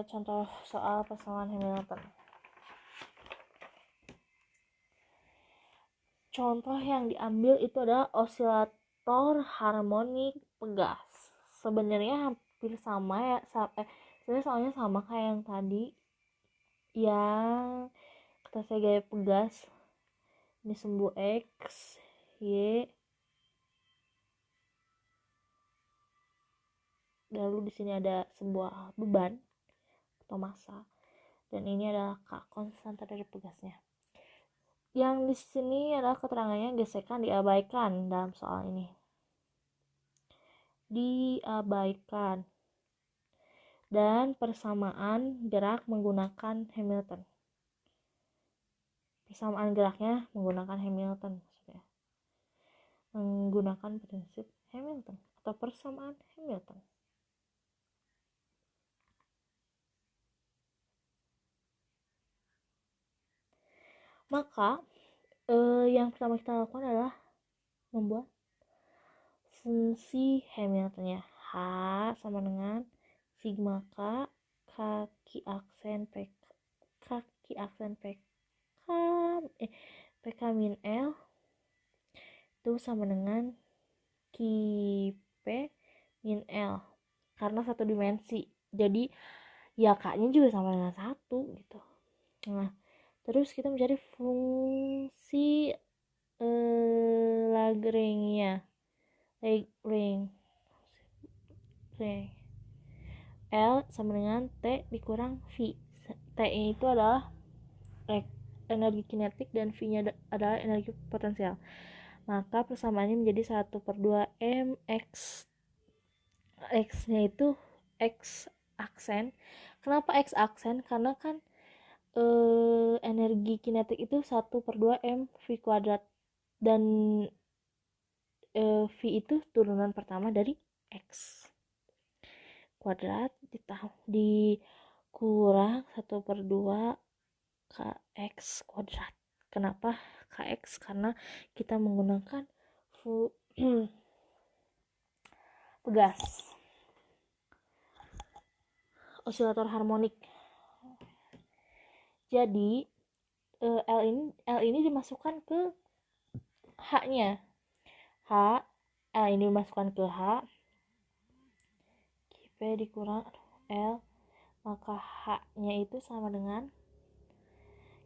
Contoh soal persamaan Hamilton. Contoh yang diambil itu adalah osilator harmonik pegas. Sebenarnya hampir sama ya, sebenarnya soalnya sama kayak yang tadi, yang kita gaya pegas. Ini sumbu X, Y, lalu di sini ada sebuah beban atau massa, dan ini adalah K, konstanta dari pegasnya. Yang di sini adalah keterangannya gesekan diabaikan dalam soal ini. Diabaikan. Dan persamaan gerak menggunakan Hamilton. Persamaan geraknya menggunakan Hamilton maksudnya. Menggunakan prinsip Hamilton atau persamaan Hamilton. Maka yang pertama kita lakukan adalah membuat fungsi Hamiltonnya. H sama dengan sigma K kaki aksen PK PK min L itu sama dengan P min L karena satu dimensi, jadi ya K-nya juga sama dengan 1 gitu. Nah, terus kita mencari fungsi Lagrange L sama dengan T dikurang V. T itu adalah energi kinetik dan V-nya adalah energi potensial. Maka persamaannya menjadi 1/2 mx. X-nya itu X aksen. Kenapa X aksen? Karena kan energi kinetik itu 1/2 mv kuadrat, dan V itu turunan pertama dari X kuadrat dikurang 1/2 kx kuadrat. Kenapa kx? Karena kita menggunakan pegas, osilator harmonik. Jadi L ini dimasukkan ke H-nya. L ini dimasukkan ke H. P dikurang L, maka H-nya itu sama dengan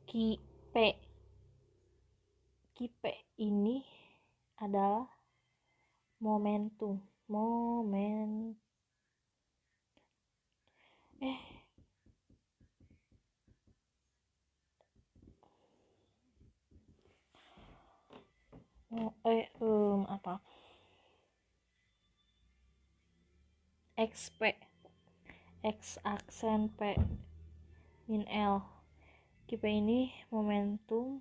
P. P ini adalah momentum. XP X aksen P min L. P ini momentum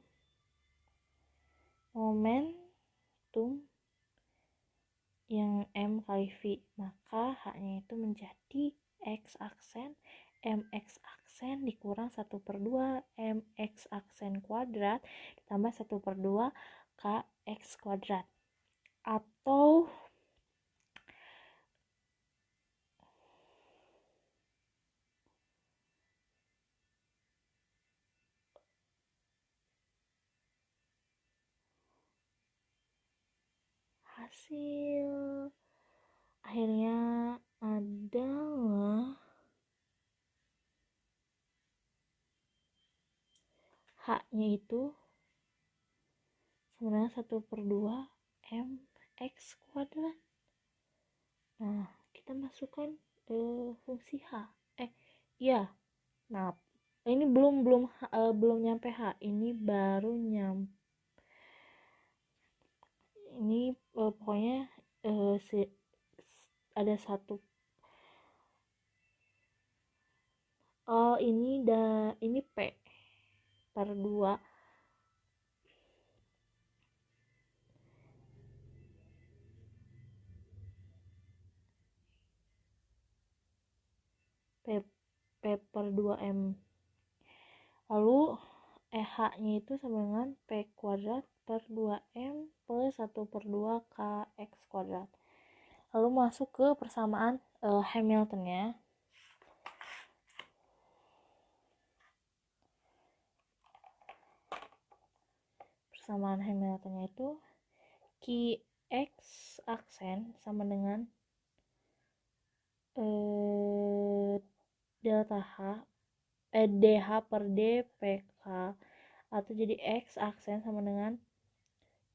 yang M kali V, maka H-nya itu menjadi X aksen MX aksen dikurang 1/2 MX aksen kuadrat ditambah 1/2 KX kuadrat, atau hasil akhirnya adalah H-nya itu sebenarnya 1/2 MX kuadrat. Nah, kita masukkan fungsi H. Iya. Nah, ini belum nyampe H. Ini baru nyampe. Ini pokoknya ada satu. Ini P/2 P/2 M. Lalu H-nya itu sama dengan P kuadrat per 2M plus 1 per 2 KX kuadrat. Lalu masuk ke persamaan Hamilton-nya. Persamaan Hamilton-nya itu Qx aksen sama dengan delta H DH per dPk, atau jadi X aksen sama dengan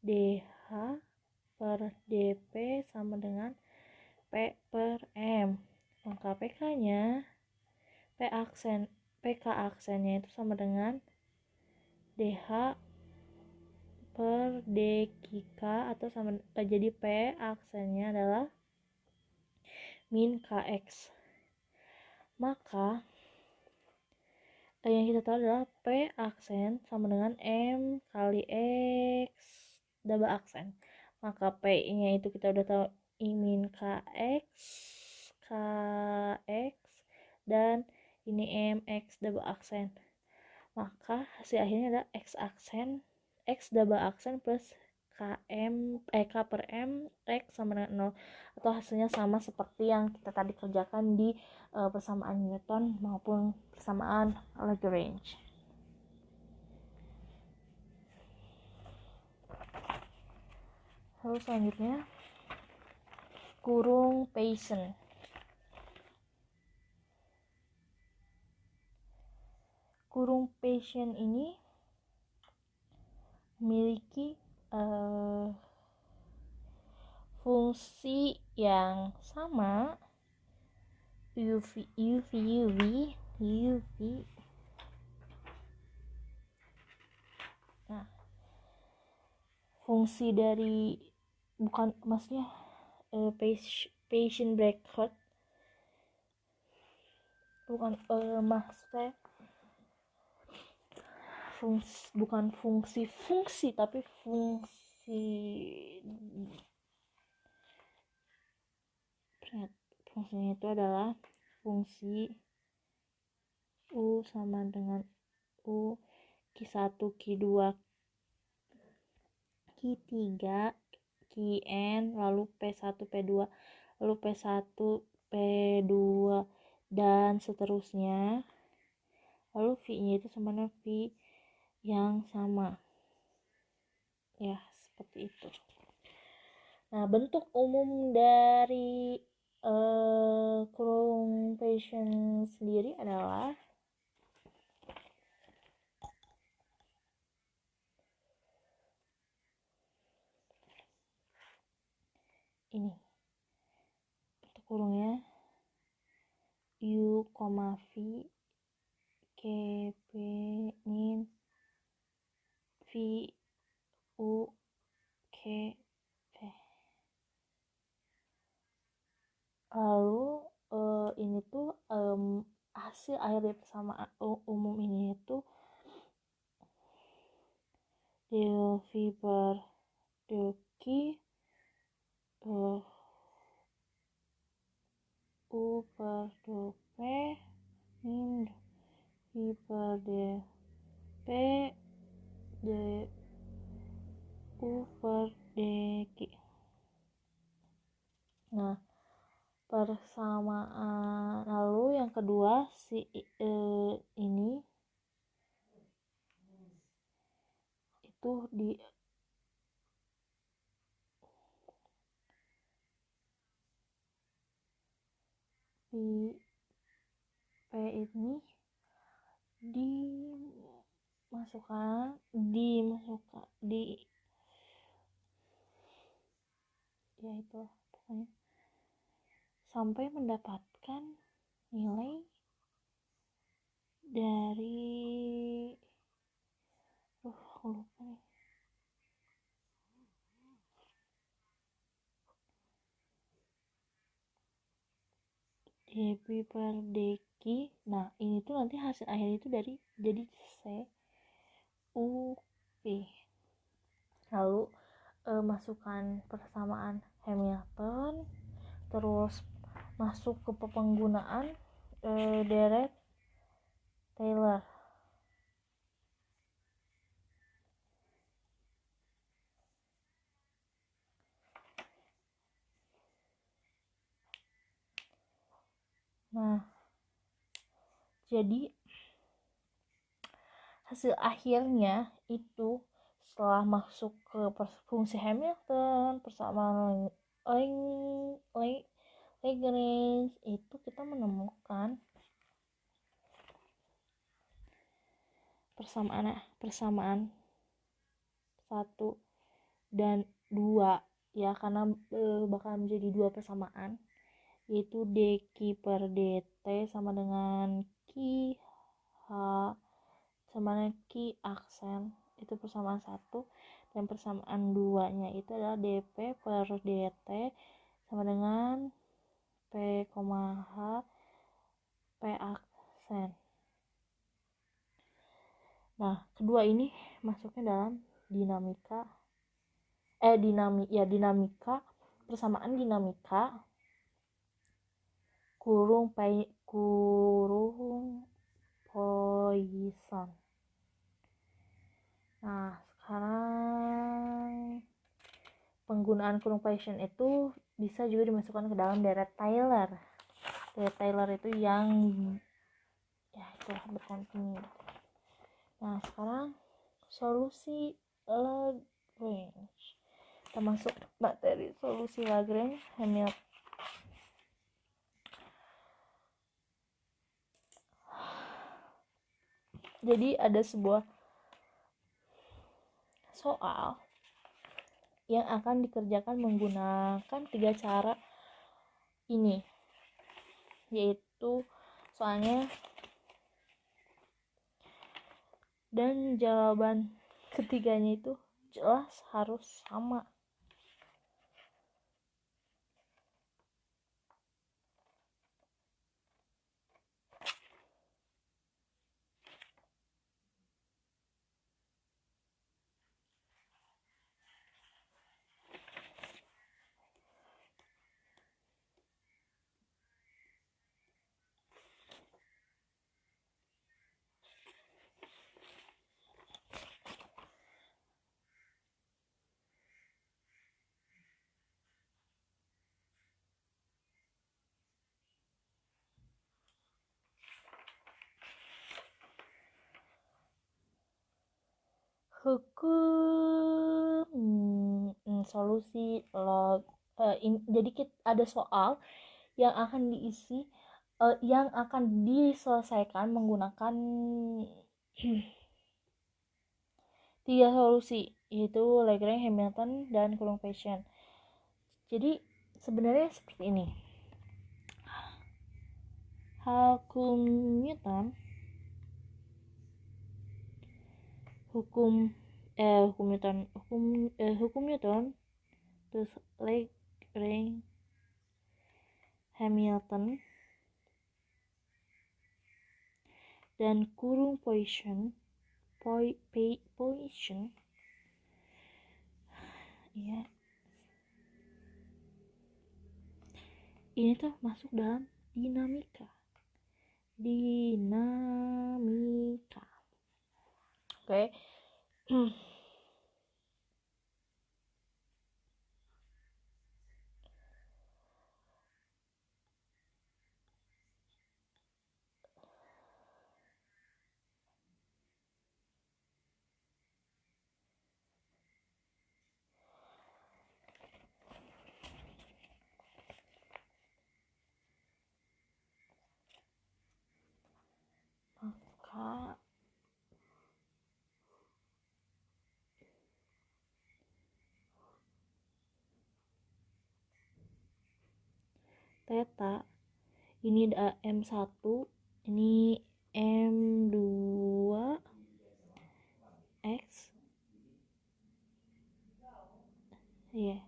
DH per dP sama dengan P per M. Maka PK-nya PK aksennya itu sama dengan DH per dQk, atau sama jadi P aksennya adalah min Kx. Maka yang kita tahu adalah P aksen sama dengan M kali X double aksen. Maka P-nya itu kita udah tahu I min Kx, Kx, dan ini M X double aksen. Maka hasil akhirnya adalah X aksen, X double aksen plus K per M X sama dengan 0, atau hasilnya sama seperti yang kita tadi kerjakan di persamaan Newton maupun persamaan Lagrange. Lalu selanjutnya kurung Paschen. Kurung Paschen ini memiliki fungsi yang sama UV. Nah, fungsi dari bukan maksudnya Paschen bracket bukan maksudnya bukan fungsi tapi fungsinya itu adalah fungsi U sama dengan U Q1 Q2 Q3 Qn, lalu P1 P2, lalu P1 P2, dan seterusnya. Lalu V-nya itu sama dengan V yang sama. Ya, seperti itu. Nah, bentuk umum dari kurung Paschen sendiri adalah ini. Bentuk kurungnya U, V, KP min V, U, K, P. Lalu ini tuh hasil akhir dari persamaan umum ini itu del V per del Q U per del P min V per del P de U per dQ. Nah, persamaan lalu yang kedua ini itu di P ini dimasukkan ya itu pokoknya sampai mendapatkan nilai dari lupa nih. dP per dQ. Nah, ini tuh nanti hasil akhir itu jadi C U P. Lalu masukkan persamaan Hamilton, terus masuk ke penggunaan deret Taylor. Nah, jadi hasil akhirnya itu setelah masuk ke fungsi Hamilton, persamaan Lagrange, itu kita menemukan persamaan 1 dan 2 ya, karena bakal menjadi 2 persamaan, yaitu dq per dt sama dengan Q H sama dengan Q aksen, itu persamaan 1, dan persamaan 2 nya itu adalah dp per dt sama dengan P, H P aksen. Nah, kedua ini masuknya dalam dinamika persamaan dinamika kurung Poisson. Nah, sekarang penggunaan kurung Poisson itu bisa juga dimasukkan ke dalam deret Taylor. Deret Taylor itu yang ya itulah berkontinu. Nah, sekarang solusi Lagrange. Kita masuk materi solusi Lagrange Hamilton. Jadi ada sebuah soal yang akan dikerjakan menggunakan 3 cara ini, yaitu soalnya dan jawaban ketiganya itu jelas harus sama. Solusi log jadi ada soal yang akan diisi yang akan diselesaikan menggunakan 3 solusi, yaitu Lagrange, Hamilton, dan kurung Poisson. Jadi sebenarnya seperti ini. Hukum Newton terus Lagrange, Hamilton, dan kurung Poisson ya, ini tuh masuk dalam dinamika. Oke. Maka theta ini M1, ini M2 X ya,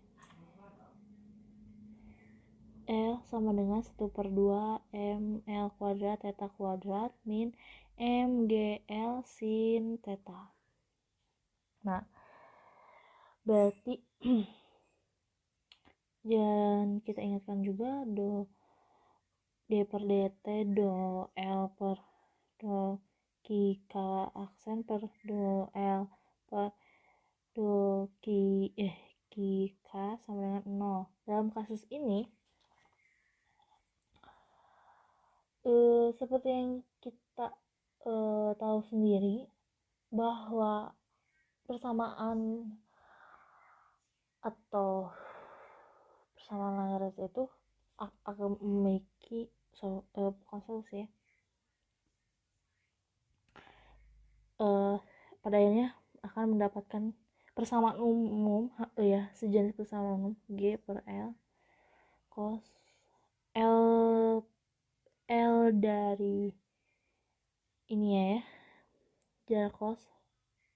L sama dengan 1/2 ml kuadrat theta kuadrat min mgl sin theta. Nah, berarti dan kita ingatkan juga d per dt do L per do Q K aksen per do L per do Q K sama dengan 0. Dalam kasus ini seperti yang kita tahu sendiri bahwa persamaan atau persamaan Lagrange itu akan memiliki bukan solusi ya, pada akhirnya akan mendapatkan persamaan umum sejenis persamaan umum G per L cos L dari ini ya, jarak cos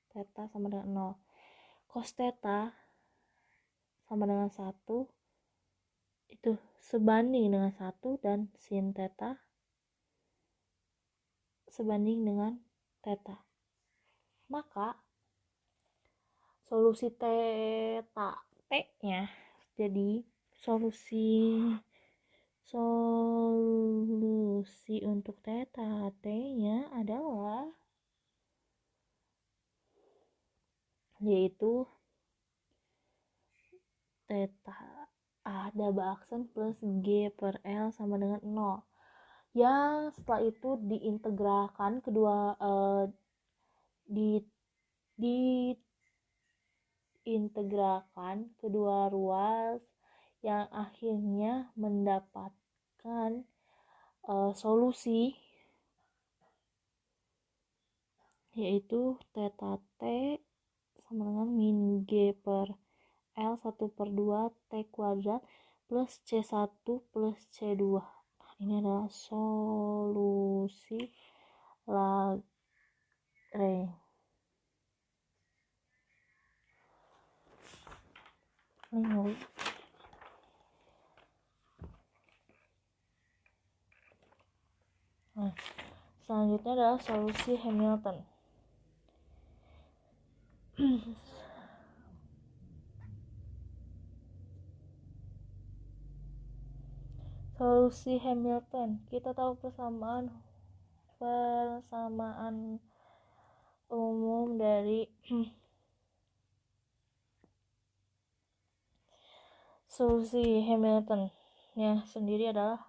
theta sama dengan 0. Cos theta sama dengan 1 itu sebanding dengan 1 dan sin theta sebanding dengan theta. Maka solusi theta T-nya jadi solusi untuk theta T-nya adalah yaitu theta A double aksen plus G per L sama dengan 0, yang setelah itu diintegralkan diintegralkan kedua ruas yang akhirnya mendapatkan solusi yaitu theta T sama dengan min G per L 1/2 T kuadrat plus C1 plus C2. Nah, ini adalah solusi Lagrange. Nah, selanjutnya adalah solusi Hamilton. Solusi Hamilton, kita tahu persamaan umum dari solusi Hamilton nya sendiri adalah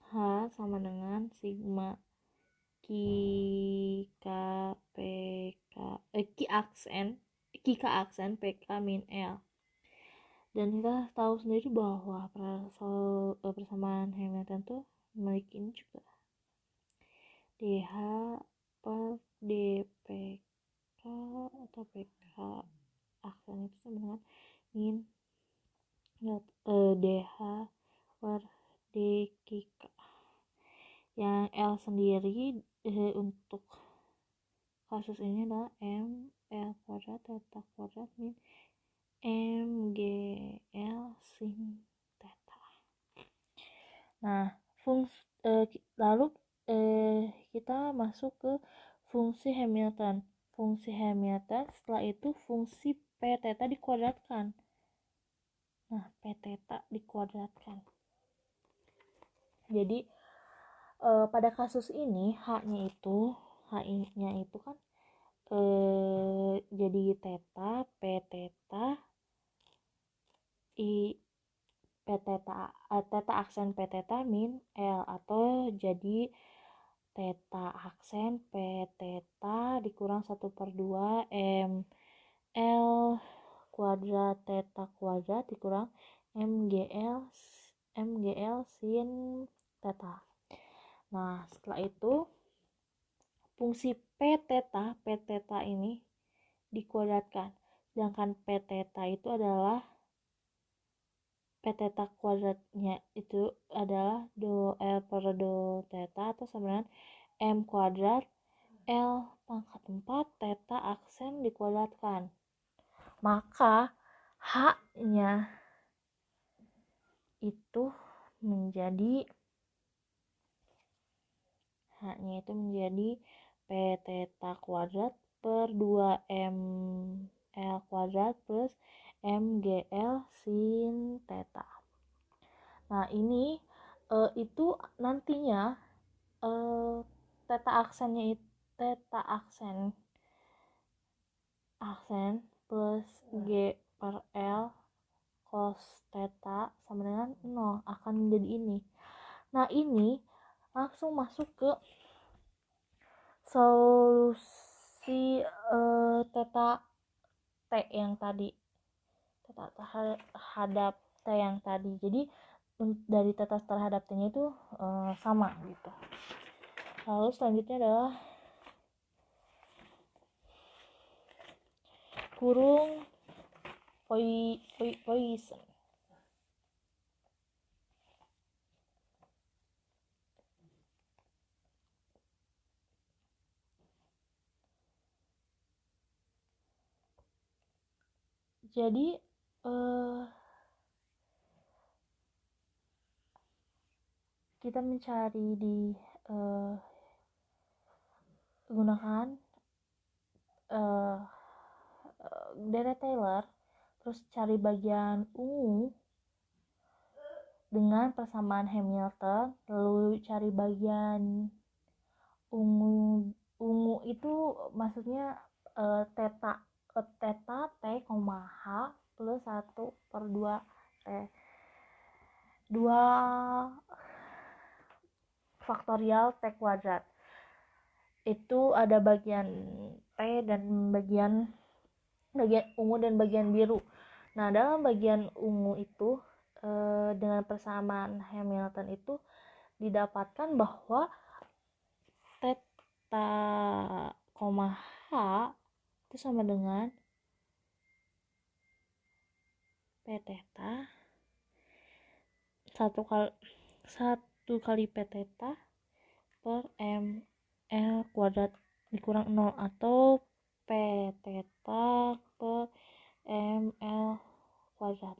H sama dengan sigma Q aksen PK min L. Dan kita tahu sendiri bahwa persamaan Hamilton tuh memiliki ini juga DH per dPK atau PK aksen itu sama dengan min DH per dQK, yang L sendiri untuk kasus ini adalah M L kuadrat theta kuadrat min MGL sin theta. Nah, lalu kita masuk ke fungsi Hamilton. Fungsi Hamilton setelah itu fungsi P theta dikuadratkan. Nah, P theta dikuadratkan. Jadi pada kasus ini H-nya itu kan jadi theta P theta theta aksen P theta min L, atau jadi theta aksen P theta dikurang 1/2 M L kuadrat theta kuadrat dikurang MGL sin theta. Nah, setelah itu fungsi P theta ini dikuadratkan, sedangkan P theta itu adalah P theta kuadratnya itu adalah do L per do theta atau sama dengan M kuadrat L pangkat 4 theta aksen dikuadratkan. Maka H-nya itu menjadi P theta kuadrat per 2 M L kuadrat plus MGL sin theta. Nah, itu nantinya theta theta aksen plus G per L cos theta sama dengan 0 akan menjadi ini. Nah, ini langsung masuk ke solusi theta T yang tadi. Theta terhadap T yang tadi. Jadi dari theta terhadap T-nya itu sama gitu. Lalu selanjutnya adalah kurung Poisson. Jadi kita mencari di gunakan deret Taylor, terus cari bagian ungu dengan persamaan Hamilton, lalu cari bagian ungu itu maksudnya theta T, H plus 1/2 T 2 faktorial T kuadrat. Itu ada bagian T dan bagian ungu dan bagian biru. Nah, dalam bagian ungu itu dengan persamaan Hamilton itu didapatkan bahwa theta, H itu sama dengan P theta 1 kali P theta per ml kuadrat dikurang 0 atau P theta per ml kuadrat.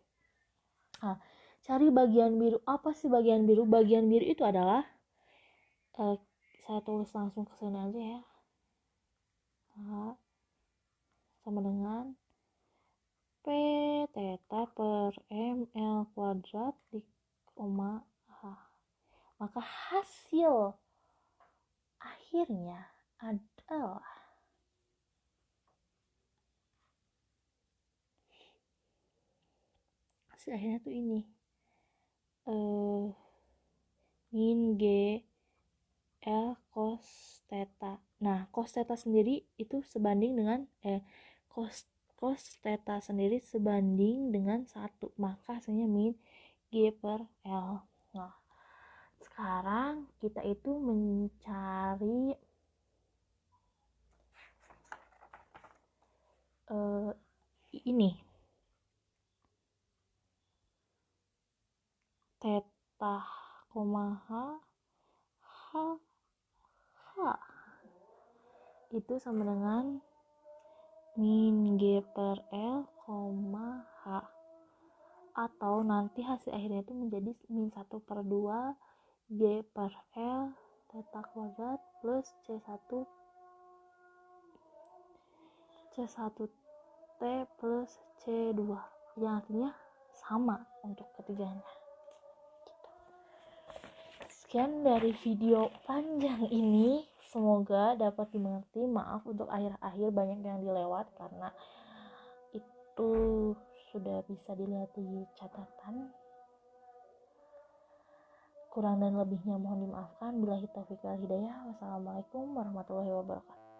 Nah, cari bagian biru. Apa sih bagian biru? Bagian biru itu adalah saya tulis langsung ke sini aja ya. Sama dengan P theta per ml kuadrat di koma H. Maka hasil akhirnya adalah tuh ini min G L cos theta. Nah, cos theta sendiri itu sebanding dengan cos theta sendiri sebanding dengan 1, maka hasilnya min G per L. Nah, sekarang kita itu mencari ini theta, H itu sama dengan min G per L, H, atau nanti hasil akhirnya itu menjadi min 1/2 G per L theta kuadrat plus C1 T plus C2 yang artinya sama untuk ketiganya. Sekian dari video panjang ini, semoga dapat dimengerti. Maaf untuk akhir-akhir banyak yang dilewat karena itu sudah bisa dilihat di catatan. Kurang dan lebihnya mohon dimaafkan. Billahi taufiq wal hidayah. Wassalamualaikum warahmatullahi wabarakatuh.